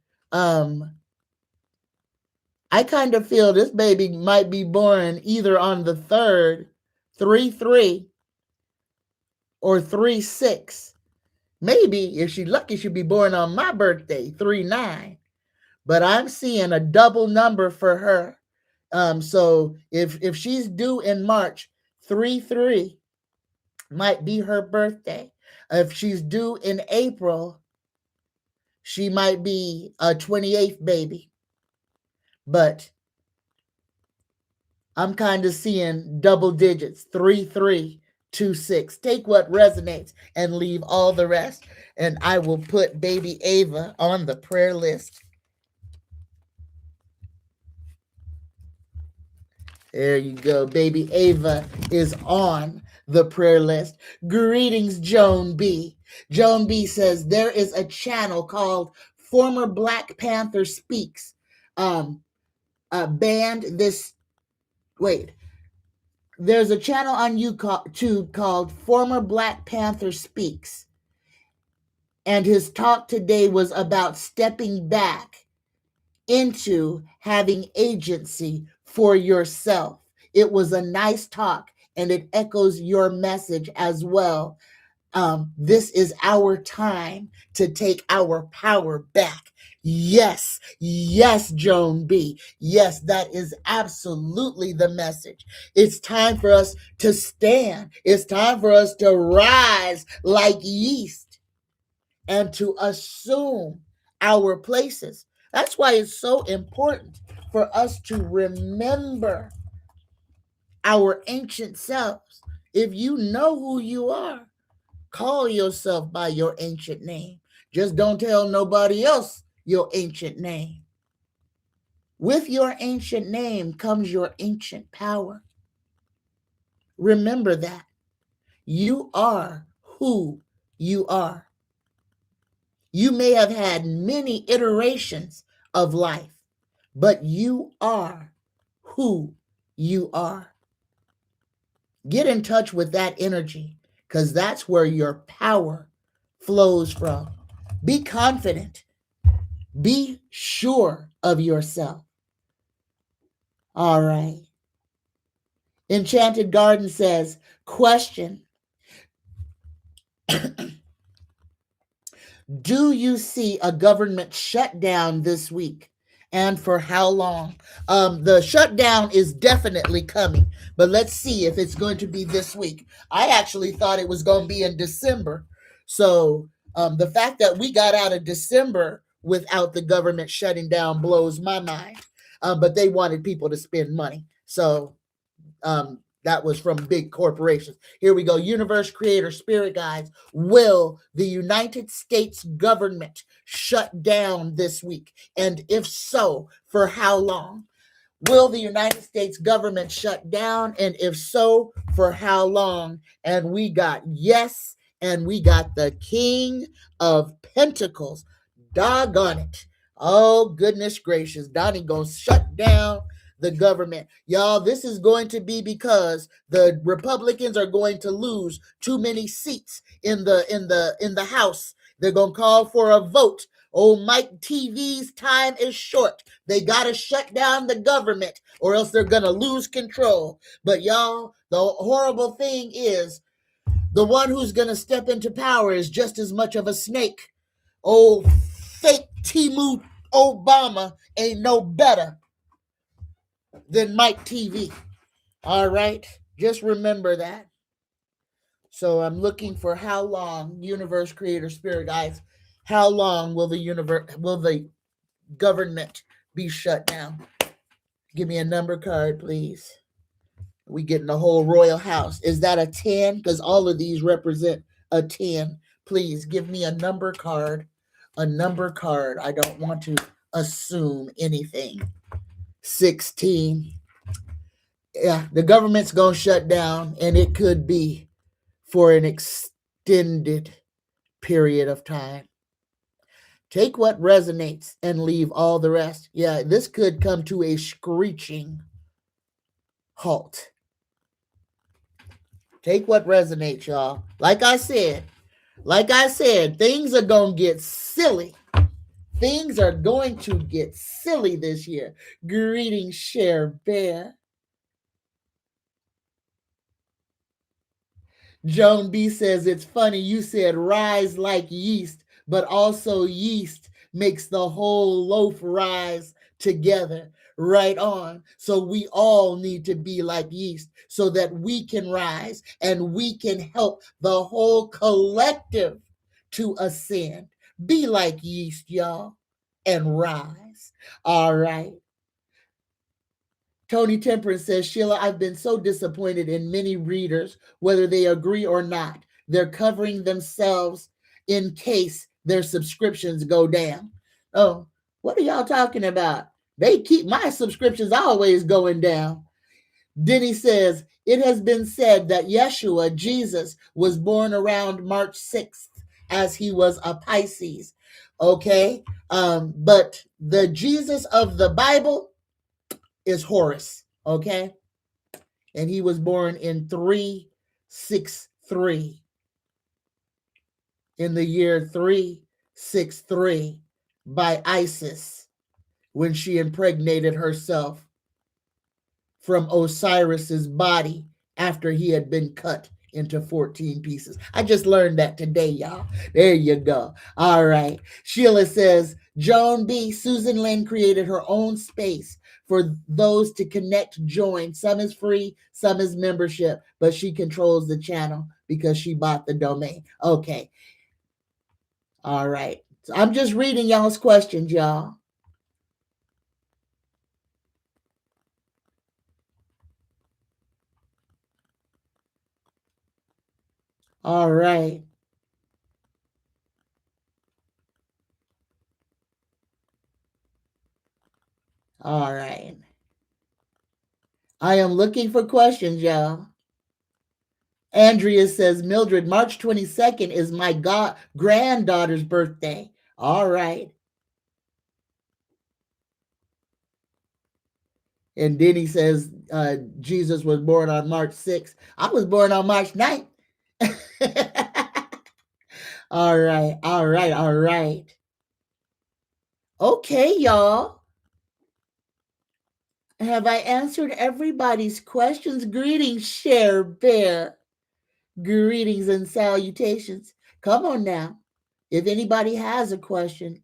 I kind of feel this baby might be born either on the 3rd, 3-3, or 3-6. Maybe if she's lucky, she'll be born on my birthday, 3-9. But I'm seeing a double number for her. So if she's due in March, 3-3 might be her birthday. If she's due in April, she might be a 28th baby. But I'm kind of seeing double digits, 3-3, 2-6. Take what resonates and leave all the rest. And I will put baby Ava on the prayer list. There you go. Baby Ava is on the prayer list. Greetings, Joan B. Joan B says there is a channel called Former Black Panther Speaks. Banned this. Wait. There's a channel on YouTube called Former Black Panther Speaks. And his talk today was about stepping back into having agency for yourself. It was a nice talk, and it echoes your message as well. This is our time to take our power back. Yes, Joan B. Yes, that is absolutely the message. It's time for us to stand. It's time for us to rise like yeast and to assume our places. That's why it's so important for us to remember our ancient selves. If you know who you are, call yourself by your ancient name. Just don't tell nobody else your ancient name. With your ancient name comes your ancient power. Remember that. You are who you are. You may have had many iterations of life, but you are who you are. Get in touch with that energy because that's where your power flows from. Be confident. Be sure of yourself. All right. Enchanted Garden says, question. Do you see a government shutdown this week? And for how long? The shutdown is definitely coming, but let's see if it's going to be this week. I actually thought it was going to be in December. So the fact that we got out of December without the government shutting down blows my mind. But they wanted people to spend money. So that was from big corporations. Here we go. Universe creator, spirit guides. Will the United States government shut down this week? And if so, for how long? Will the United States government shut down? And if so, for how long? And we got yes, and we got the King of Pentacles. Doggone it. Oh, goodness gracious. Donnie gonna shut down the government. Y'all, this is going to be because the Republicans are going to lose too many seats in the House. They're gonna call for a vote. Oh, Mike TV's time is short. They got to shut down the government or else they're going to lose control. But y'all, the horrible thing is the one who's going to step into power is just as much of a snake. Oh, fake Timu Obama ain't no better than Mike TV. All right? Just remember that. So I'm looking for how long, universe creator spirit guides, how long will the government be shut down? Give me a number card, please. We getting the whole royal house. Is that a 10? Because all of these represent a 10. Please give me a number card. A number card. I don't want to assume anything. 16. Yeah, the government's going to shut down, and it could be for an extended period of time. Take what resonates and leave all the rest. Yeah, this could come to a screeching halt. Take what resonates, y'all. Like I said, things are going to get silly. Things are going to get silly this year. Greetings, Cher Bear. Joan B says, it's funny you said rise like yeast, but also yeast makes the whole loaf rise together. Right on. So we all need to be like yeast so that we can rise and we can help the whole collective to ascend. Be like yeast, y'all, and rise. All right. Tony Temperance says, Sheila, I've been so disappointed in many readers, whether they agree or not. They're covering themselves in case their subscriptions go down. Oh, what are y'all talking about? They keep my subscriptions always going down. Denny says, it has been said that Yeshua, Jesus, was born around March 6th as he was a Pisces. Okay, but the Jesus of the Bible is Horus, okay? And he was born in 363. In the year 363 by Isis when she impregnated herself from Osiris's body after he had been cut into 14 pieces. I just learned that today, y'all. There you go. All right. Sheila says, Joan B. Susan Lynn created her own space for those to connect, join. Some is free, some is membership, but she controls the channel because she bought the domain. Okay. All right. So I'm just reading y'all's questions, y'all. All right. All right. I am looking for questions, y'all. Andrea says, Mildred, March 22nd is my granddaughter's birthday. All right. And Denny says, Jesus was born on March 6th. I was born on March 9th. All right, all right, all right. Okay, y'all. Have I answered everybody's questions? Greetings, Cher Bear. Greetings and salutations. Come on now. If anybody has a question,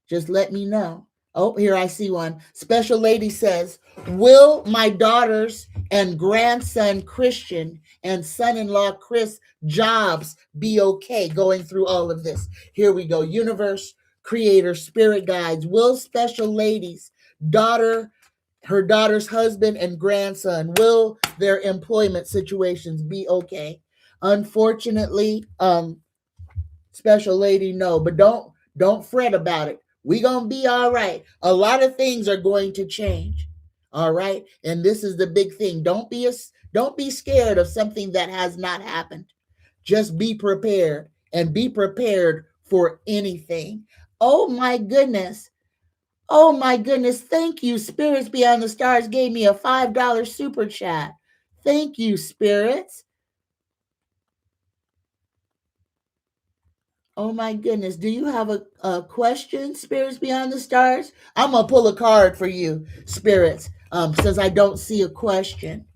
just let me know. Oh, here I see one. Special Lady says, will my daughters and grandson Christian and son-in-law Chris jobs be okay going through all of this? Here we go. Universe, creator, spirit guides, will Special Lady's daughter her daughter's husband and grandson, will their employment situations be okay? Unfortunately, special lady, no, but don't fret about it. We gonna be all right. A lot of things are going to change. All right. And this is the big thing. Don't be scared of something that has not happened. Just be prepared, and be prepared for anything. Oh my goodness. Oh my goodness. Thank you. Spirits Beyond the Stars gave me a $5 super chat. Thank you, spirits. Oh my goodness. Do you have a question, Spirits Beyond the Stars? I'm going to pull a card for you, spirits, since I don't see a question.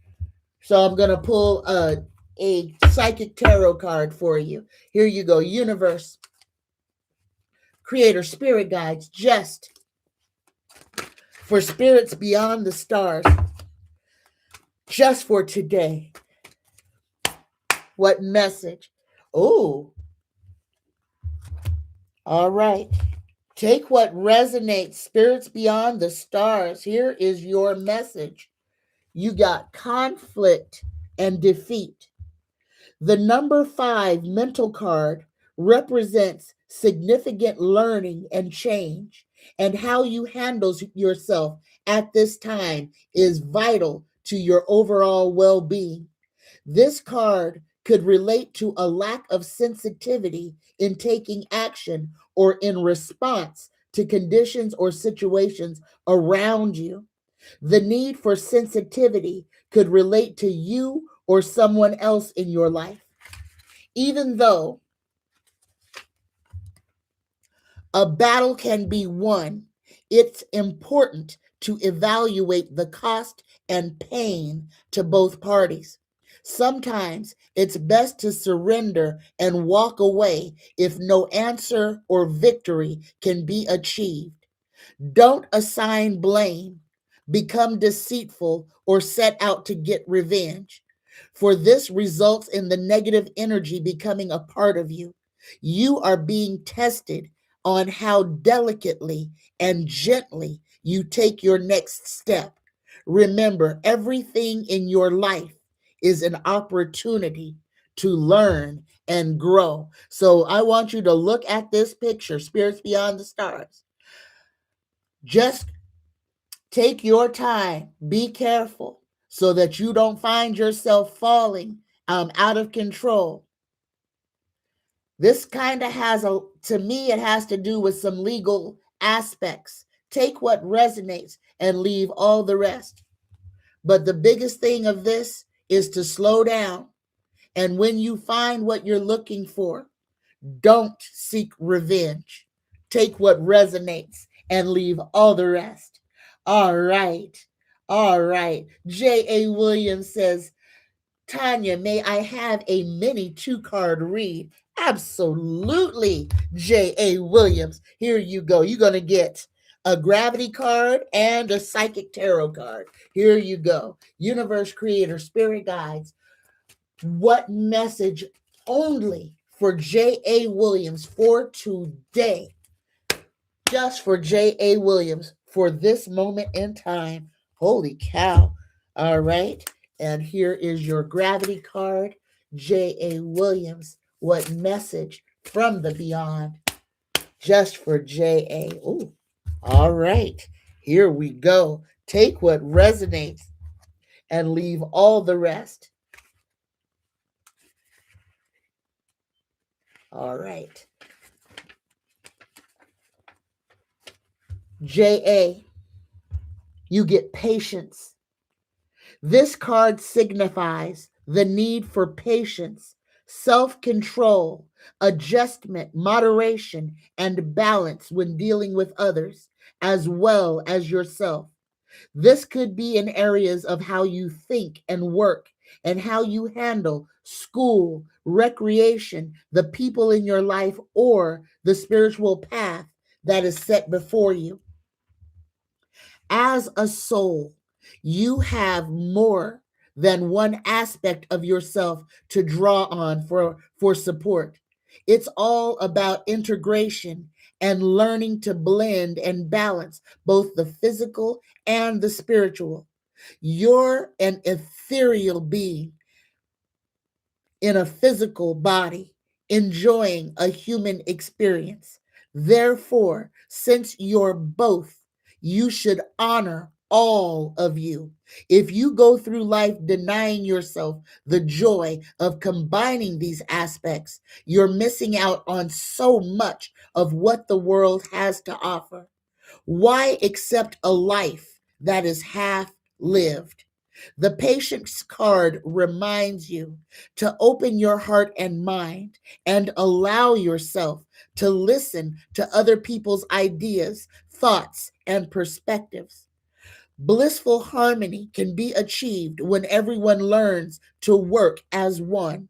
So I'm going to pull a psychic tarot card for you. Here you go. Universe, creator, spirit guides, just for Spirits Beyond the Stars, just for today. What message? Oh, all right. Take what resonates, Spirits Beyond the Stars. Here is your message. You got conflict and defeat. The number 5 mental card represents significant learning and change, and how you handle yourself at this time is vital to your overall well-being. This card could relate to a lack of sensitivity in taking action or in response to conditions or situations around you. The need for sensitivity could relate to you or someone else in your life. Even though a battle can be won, it's important to evaluate the cost and pain to both parties. Sometimes it's best to surrender and walk away if no answer or victory can be achieved. Don't assign blame, become deceitful, or set out to get revenge, for this results in the negative energy becoming a part of you. You are being tested on how delicately and gently you take your next step. Remember, everything in your life is an opportunity to learn and grow. So I want you to look at this picture, Spirits Beyond the Stars. Just take your time, be careful so that you don't find yourself falling out of control. This kind of to me, it has to do with some legal aspects. Take what resonates and leave all the rest. But the biggest thing of this is to slow down. And when you find what you're looking for, don't seek revenge. Take what resonates and leave all the rest. All right. All right. J.A. Williams says, Tanya, may I have a mini 2-card read? Absolutely, J.A. Williams. Here you go. You're going to get a gravity card and a psychic tarot card. Here you go. Universe, creator, spirit guides. What message only for J.A. Williams for today? Just for J.A. Williams for this moment in time. Holy cow. All right. And here is your gravity card, J.A. Williams. What message from the beyond? Just for J.A. Oh, all right. Here we go. Take what resonates and leave all the rest. All right. J.A., you get patience. This card signifies the need for patience, self-control, adjustment, moderation, and balance when dealing with others, as well as yourself. This could be in areas of how you think and work, and how you handle school, recreation, the people in your life, or the spiritual path that is set before you. As a soul, you have more than one aspect of yourself to draw on for support. It's all about integration and learning to blend and balance both the physical and the spiritual. You're an ethereal being in a physical body, enjoying a human experience. Therefore, since you're both, you should honor all of you. If you go through life denying yourself the joy of combining these aspects, you're missing out on so much of what the world has to offer. Why accept a life that is half lived? The patience card reminds you to open your heart and mind and allow yourself to listen to other people's ideas, thoughts, and perspectives. Blissful harmony can be achieved when everyone learns to work as one.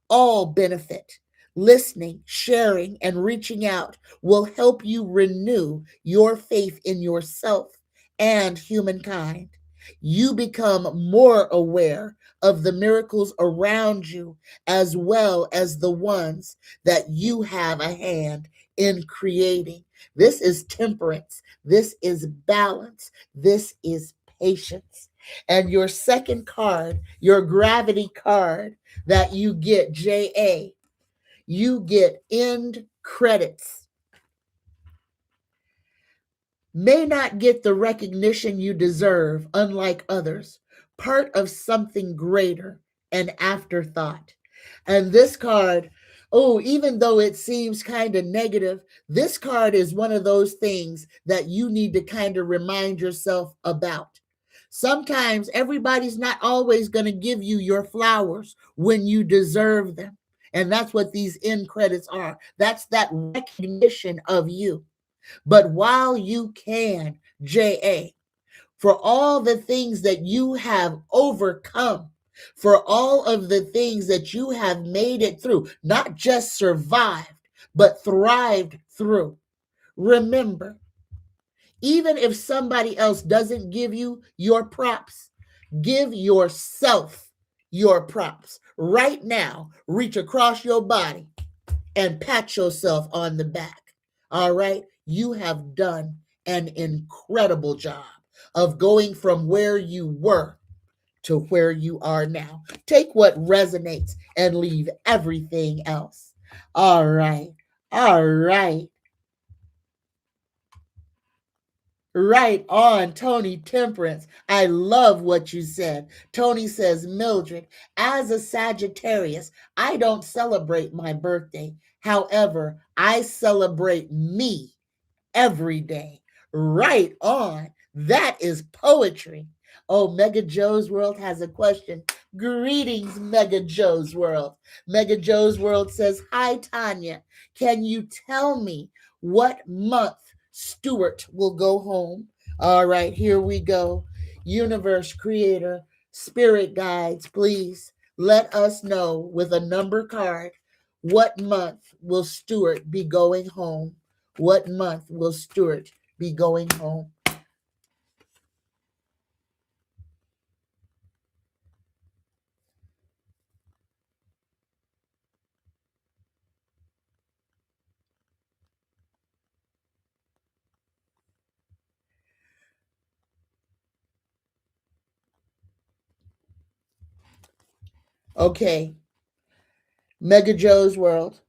All benefit. Listening, sharing, and reaching out will help you renew your faith in yourself and humankind. You become more aware of the miracles around you as well as the ones that you have a hand in creating. This is temperance. This is balance. This is patience. And your second card, your gravity card, that you get JA. You get end credits. May not get the recognition you deserve, unlike others. Part of something greater, an afterthought. And this card, oh, even though it seems kind of negative, this card is one of those things that you need to kind of remind yourself about. Sometimes everybody's not always going to give you your flowers when you deserve them. And that's what these end credits are. That's that recognition of you. But while you can, JA, for all the things that you have overcome, for all of the things that you have made it through, not just survived, but thrived through. Remember, even if somebody else doesn't give you your props, give yourself your props. Right now, reach across your body and pat yourself on the back. All right? You have done an incredible job of going from where you were to where you are now. Take what resonates and leave everything else. All right. All right. Right on, Tony Temperance. I love what you said. Tony says, Mildred, as a Sagittarius, I don't celebrate my birthday. However, I celebrate me every day. Right on. That is poetry. Oh, Mega Joe's World has a question. Greetings, Mega Joe's World. Mega Joe's World says, Hi, Tanya. Can you tell me what month Stuart will go home? All right, here we go. Universe, creator, spirit guides, please let us know with a number card what month will Stuart be going home? What month will Stuart be going home? Okay, Mega Joe's World.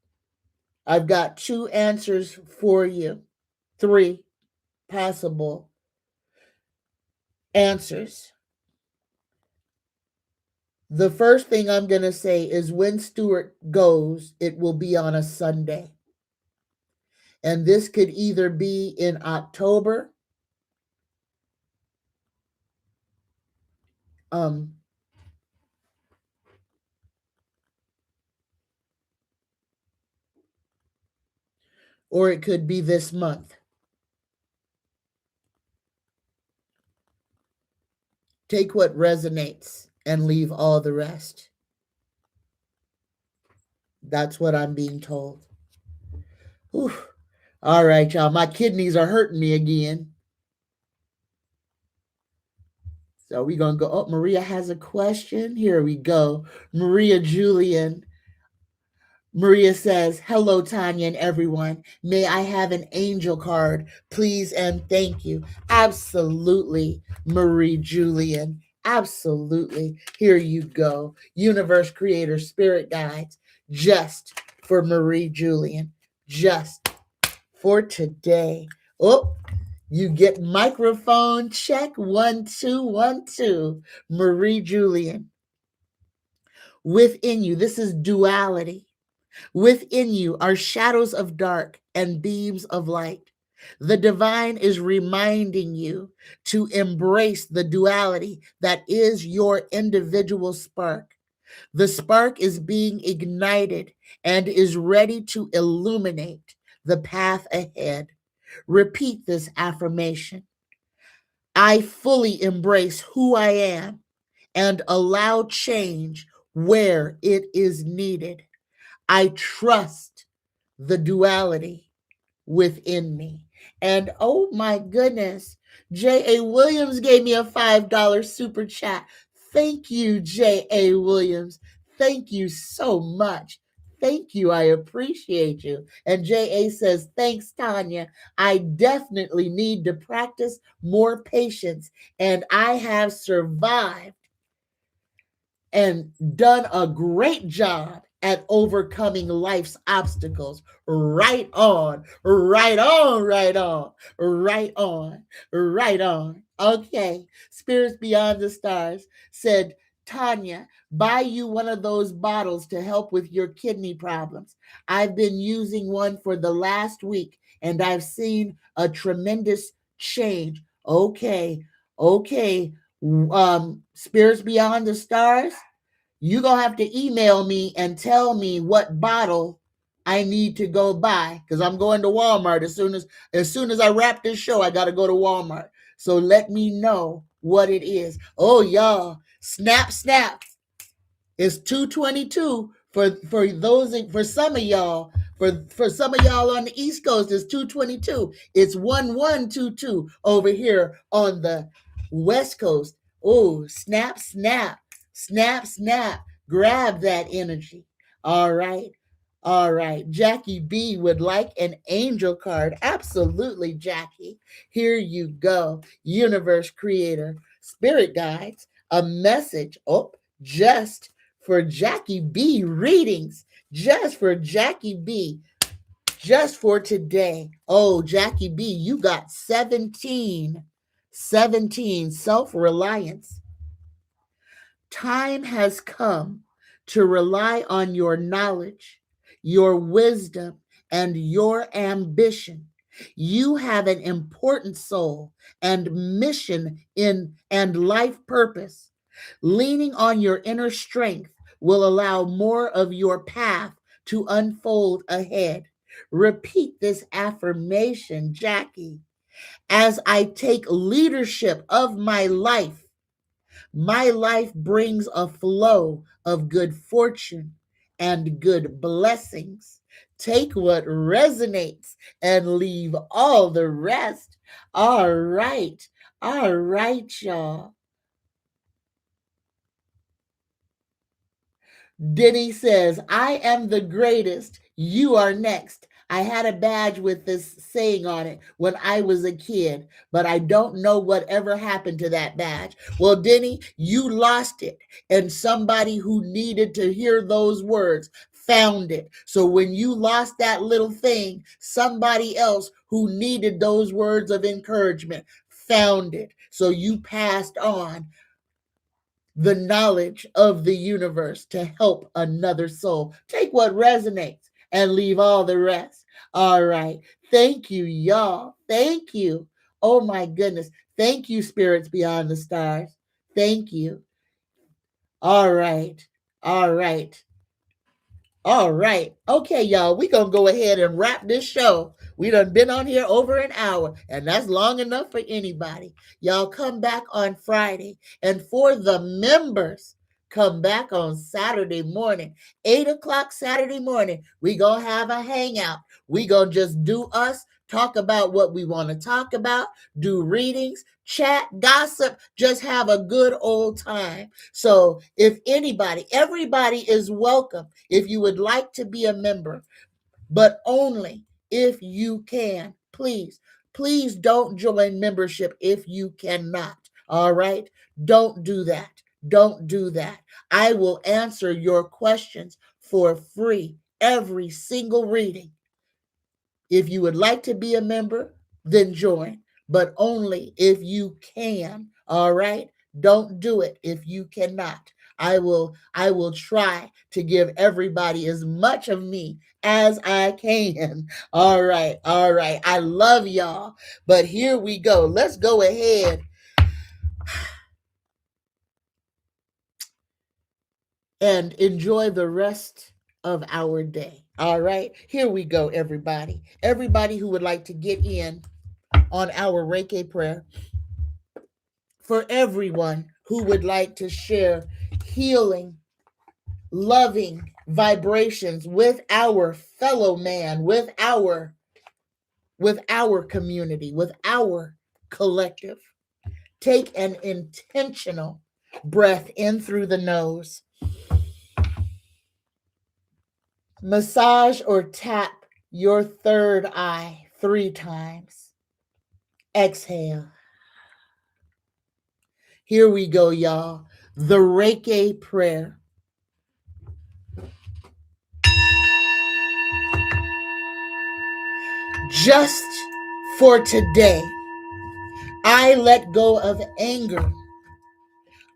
I've got two answers for you, three possible answers. The first thing I'm going to say is when Stuart goes, it will be on a Sunday. And this could either be in October, um, or it could be this month. Take what resonates and leave all the rest. That's what I'm being told. Whew. All right, y'all. My kidneys are hurting me again. So we're going to go. Oh, Maria has a question. Here we go. Maria Julian. Maria says, hello, Tanya and everyone. May I have an angel card, please and thank you. Absolutely, Marie Julian. Absolutely. Here you go. Universe Creator Spirit Guides, just for Marie Julian, just for today. Oh, you get microphone check 1 2 1 2. Marie Julian. Within you, this is duality. Within you are shadows of dark and beams of light. The divine is reminding you to embrace the duality that is your individual spark. The spark is being ignited and is ready to illuminate the path ahead. Repeat this affirmation. I fully embrace who I am and allow change where it is needed. I trust the duality within me. And oh my goodness, J.A. Williams gave me a $5 super chat. Thank you, J.A. Williams. Thank you so much. Thank you. I appreciate you. And J.A. says, thanks, Tanya. I definitely need to practice more patience, and I have survived and done a great job at overcoming life's obstacles. Right on, right on, right on, right on, right on. Okay, Spirits Beyond the Stars said, Tanya, buy you one of those bottles to help with your kidney problems. I've been using one for the last week and I've seen a tremendous change. Okay, okay. Spirits Beyond the Stars, you're going to have to email me and tell me what bottle I need to go buy, because I'm going to Walmart as soon as I wrap this show. I got to go to Walmart. So let me know what it is. Oh, y'all, snap, snap. It's 222 for some of y'all. For some of y'all on the East Coast, it's 222. It's 1122 over here on the West Coast. Oh, snap, snap, snap, snap. Grab that energy. All right. All right. Jackie B would like an angel card. Absolutely, Jackie. Here you go. Universe Creator, Spirit Guides, a message. Oh, just for Jackie B readings, just for Jackie B, just for today. Oh, Jackie B, you got 17 self-reliance. Time has come to rely on your knowledge, your wisdom, and your ambition. You have an important soul and mission and life purpose. Leaning on your inner strength will allow more of your path to unfold ahead. Repeat this affirmation, Jackie. As I take leadership of my life brings a flow of good fortune and good blessings. Take what resonates and leave all the rest. All right, y'all. Denny says, I am the greatest. You are next. I had a badge with this saying on it when I was a kid, but I don't know whatever happened to that badge. Well, Denny, you lost it, and somebody who needed to hear those words found it. So when you lost that little thing, somebody else who needed those words of encouragement found it. So you passed on the knowledge of the universe to help another soul. Take what resonates and leave all the rest. All right. Thank you, y'all. Thank you. Oh, my goodness. Thank you, Spirits Beyond the Stars. Thank you. All right. All right. All right. Okay, y'all. We're going to go ahead and wrap this show. We done been on here over an hour, and that's long enough for anybody. Y'all come back on Friday. And for the members, come back on Saturday morning, 8 o'clock Saturday morning. We going to have a hangout. We going to just do us, talk about what we want to talk about, do readings, chat, gossip, just have a good old time. So if everybody is welcome if you would like to be a member, but only if you can. Please don't join membership if you cannot. All right? Don't do that. Don't do that. I will answer your questions for free every single reading. If you would like to be a member, then join, but only if you can. All right? Don't do it if you cannot. I will try to give everybody as much of me as I can. All right. All right. I love y'all. But here we go. Let's go ahead and enjoy the rest of our day. All right. Here we go, everybody. Everybody who would like to get in on our Reiki prayer, for everyone who would like to share healing, loving vibrations with our fellow man, with our community, with our collective. Take an intentional breath in through the nose. Massage or tap your third eye 3 times. Exhale. Here we go, y'all. The Reiki prayer. Just for today, I let go of anger.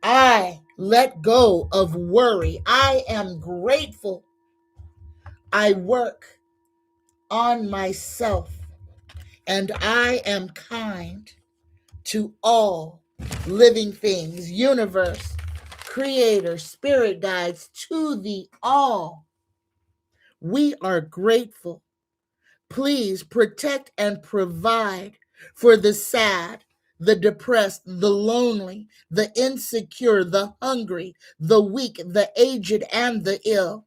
I let go of worry. I am grateful. I work on myself, and I am kind to all living things, universe, creator, spirit guides, to the all. We are grateful. Please protect and provide for the sad, the depressed, the lonely, the insecure, the hungry, the weak, the aged, and the ill.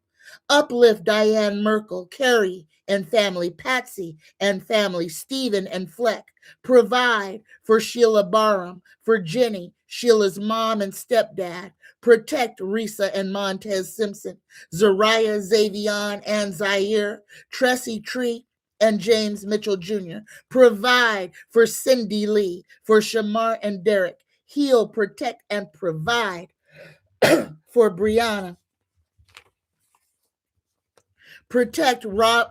Uplift Diane Merkel, Carrie and family, Patsy and family, Stephen and Fleck. Provide for Sheila Barham, for Jenny, Sheila's mom and stepdad. Protect Risa and Montez Simpson, Zariah, Xavion, and Zaire, Tressie Tree, and James Mitchell Jr. Provide for Cindy Lee, for Shamar and Derek. Heal, protect, and provide for Brianna. Protect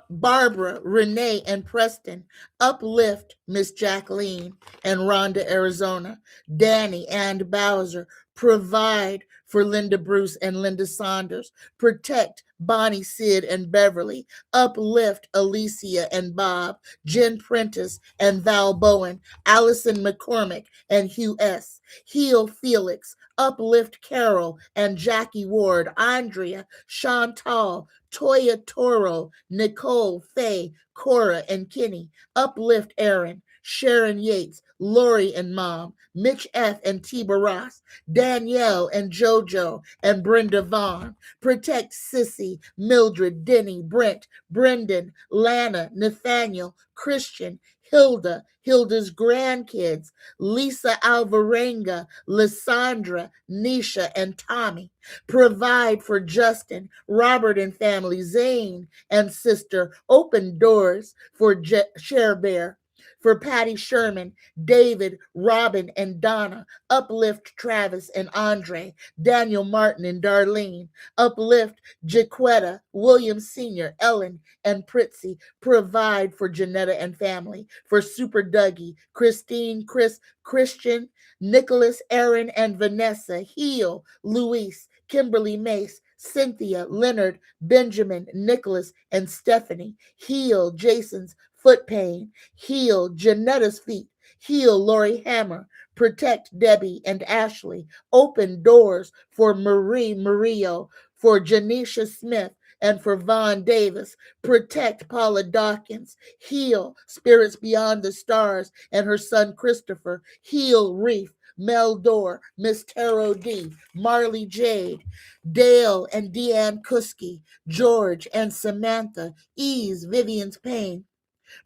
Barbara, Renee, and Preston. Uplift Miss Jacqueline and Rhonda, Arizona. Danny and Bowser. Provide for Linda Bruce and Linda Saunders. Protect Bonnie, Sid, and Beverly. Uplift Alicia and Bob. Jen Prentice and Val Bowen. Allison McCormick and Hugh S. Heal Felix. Uplift Carol and Jackie Ward. Andrea, Chantal, Toya Toro, Nicole, Faye, Cora, and Kenny. Uplift Aaron, Sharon Yates, Lori and Mom, Mitch F. and Tiba Ross, Danielle and JoJo, and Brenda Vaughn. Protect Sissy, Mildred, Denny, Brent, Brendan, Lana, Nathaniel, Christian, Hilda's grandkids, Lisa Alvarenga, Lysandra, Nisha, and Tommy. Provide for Justin, Robert and family, Zane and sister. Open doors for Cher Bear, for Patty Sherman, David, Robin, and Donna. Uplift Travis and Andre, Daniel Martin and Darlene. Uplift Jaquetta, William Sr., Ellen, and Pritzy. Provide for Janetta and family, for Super Dougie, Christine, Chris, Christian, Nicholas, Aaron, and Vanessa. Heal Luis, Kimberly Mace, Cynthia, Leonard, Benjamin, Nicholas, and Stephanie. Heal Jason's foot pain. Heal Janetta's feet. Heal Lori Hammer. Protect Debbie and Ashley. Open doors for Marie Murillo, for Janisha Smith, and for Vaughn Davis. Protect Paula Dawkins. Heal Spirits Beyond the Stars and her son Christopher. Heal Reef, Mel Dorr, Miss Taro D, Marley Jade, Dale and Deanne Kuski, George and Samantha, Ease Vivian's pain.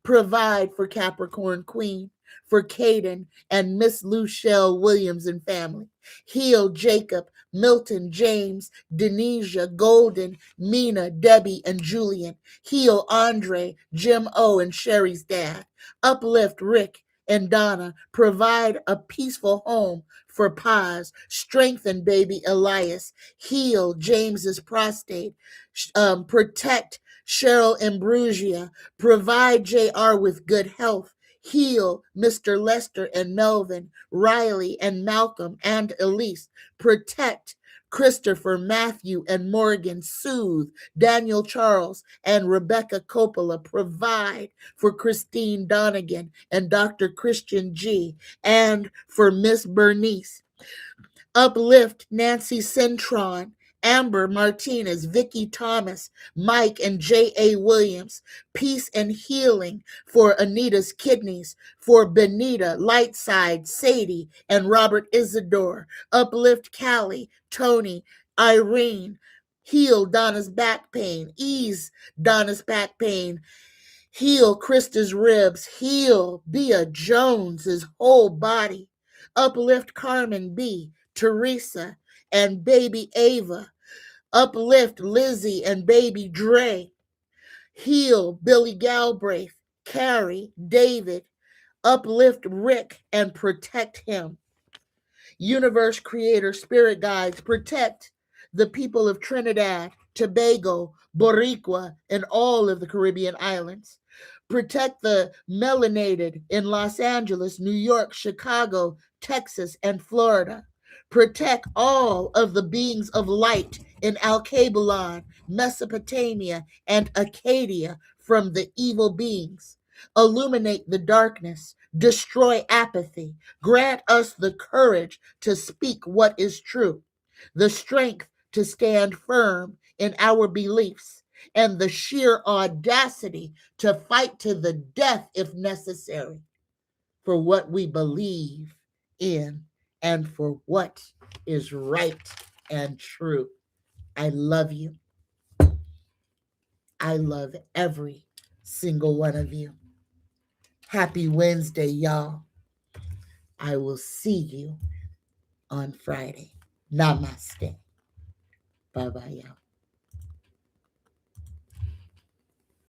Provide for Capricorn Queen, for Caden and Miss Luchelle Williams and family. Heal Jacob, Milton, James, Denisha, Golden, Mina, Debbie, and Julian. Heal Andre, Jim O, and Sherry's dad. Uplift Rick and Donna. Provide a peaceful home for Paz. Strengthen baby Elias. Heal James's prostate. Protect Cheryl Ambrusia. Provide JR with good health. Heal Mr. Lester and Melvin, Riley and Malcolm and Elise. Protect Christopher, Matthew, and Morgan. Soothe Daniel Charles and Rebecca Coppola. Provide for Christine Donegan and Dr. Christian G. and for Miss Bernice. Uplift Nancy Centron, Amber Martinez, Vicky Thomas, Mike and J.A. Williams. Peace and healing for Anita's kidneys, for Benita, Lightside, Sadie, and Robert Isidore. Uplift Callie, Tony, Irene. Heal Donna's back pain. Ease Donna's back pain. Heal Krista's ribs. Heal Bea Jones's whole body. Uplift Carmen B., Teresa, and baby Ava. Uplift Lizzie and baby Dre. Heal Billy Galbraith, Carrie, David. Uplift Rick and protect him. Universe Creator Spirit Guides, protect the people of Trinidad, Tobago, Boricua, and all of the Caribbean islands. Protect the melanated in Los Angeles, New York, Chicago, Texas, and Florida. Protect all of the beings of light in Alkebulan, Mesopotamia, and Acadia from the evil beings. Illuminate the darkness, destroy apathy, grant us the courage to speak what is true, the strength to stand firm in our beliefs, and the sheer audacity to fight to the death if necessary for what we believe in and for what is right and true. I love you. I love every single one of you. Happy Wednesday, y'all. I will see you on Friday. Namaste. Bye-bye, y'all.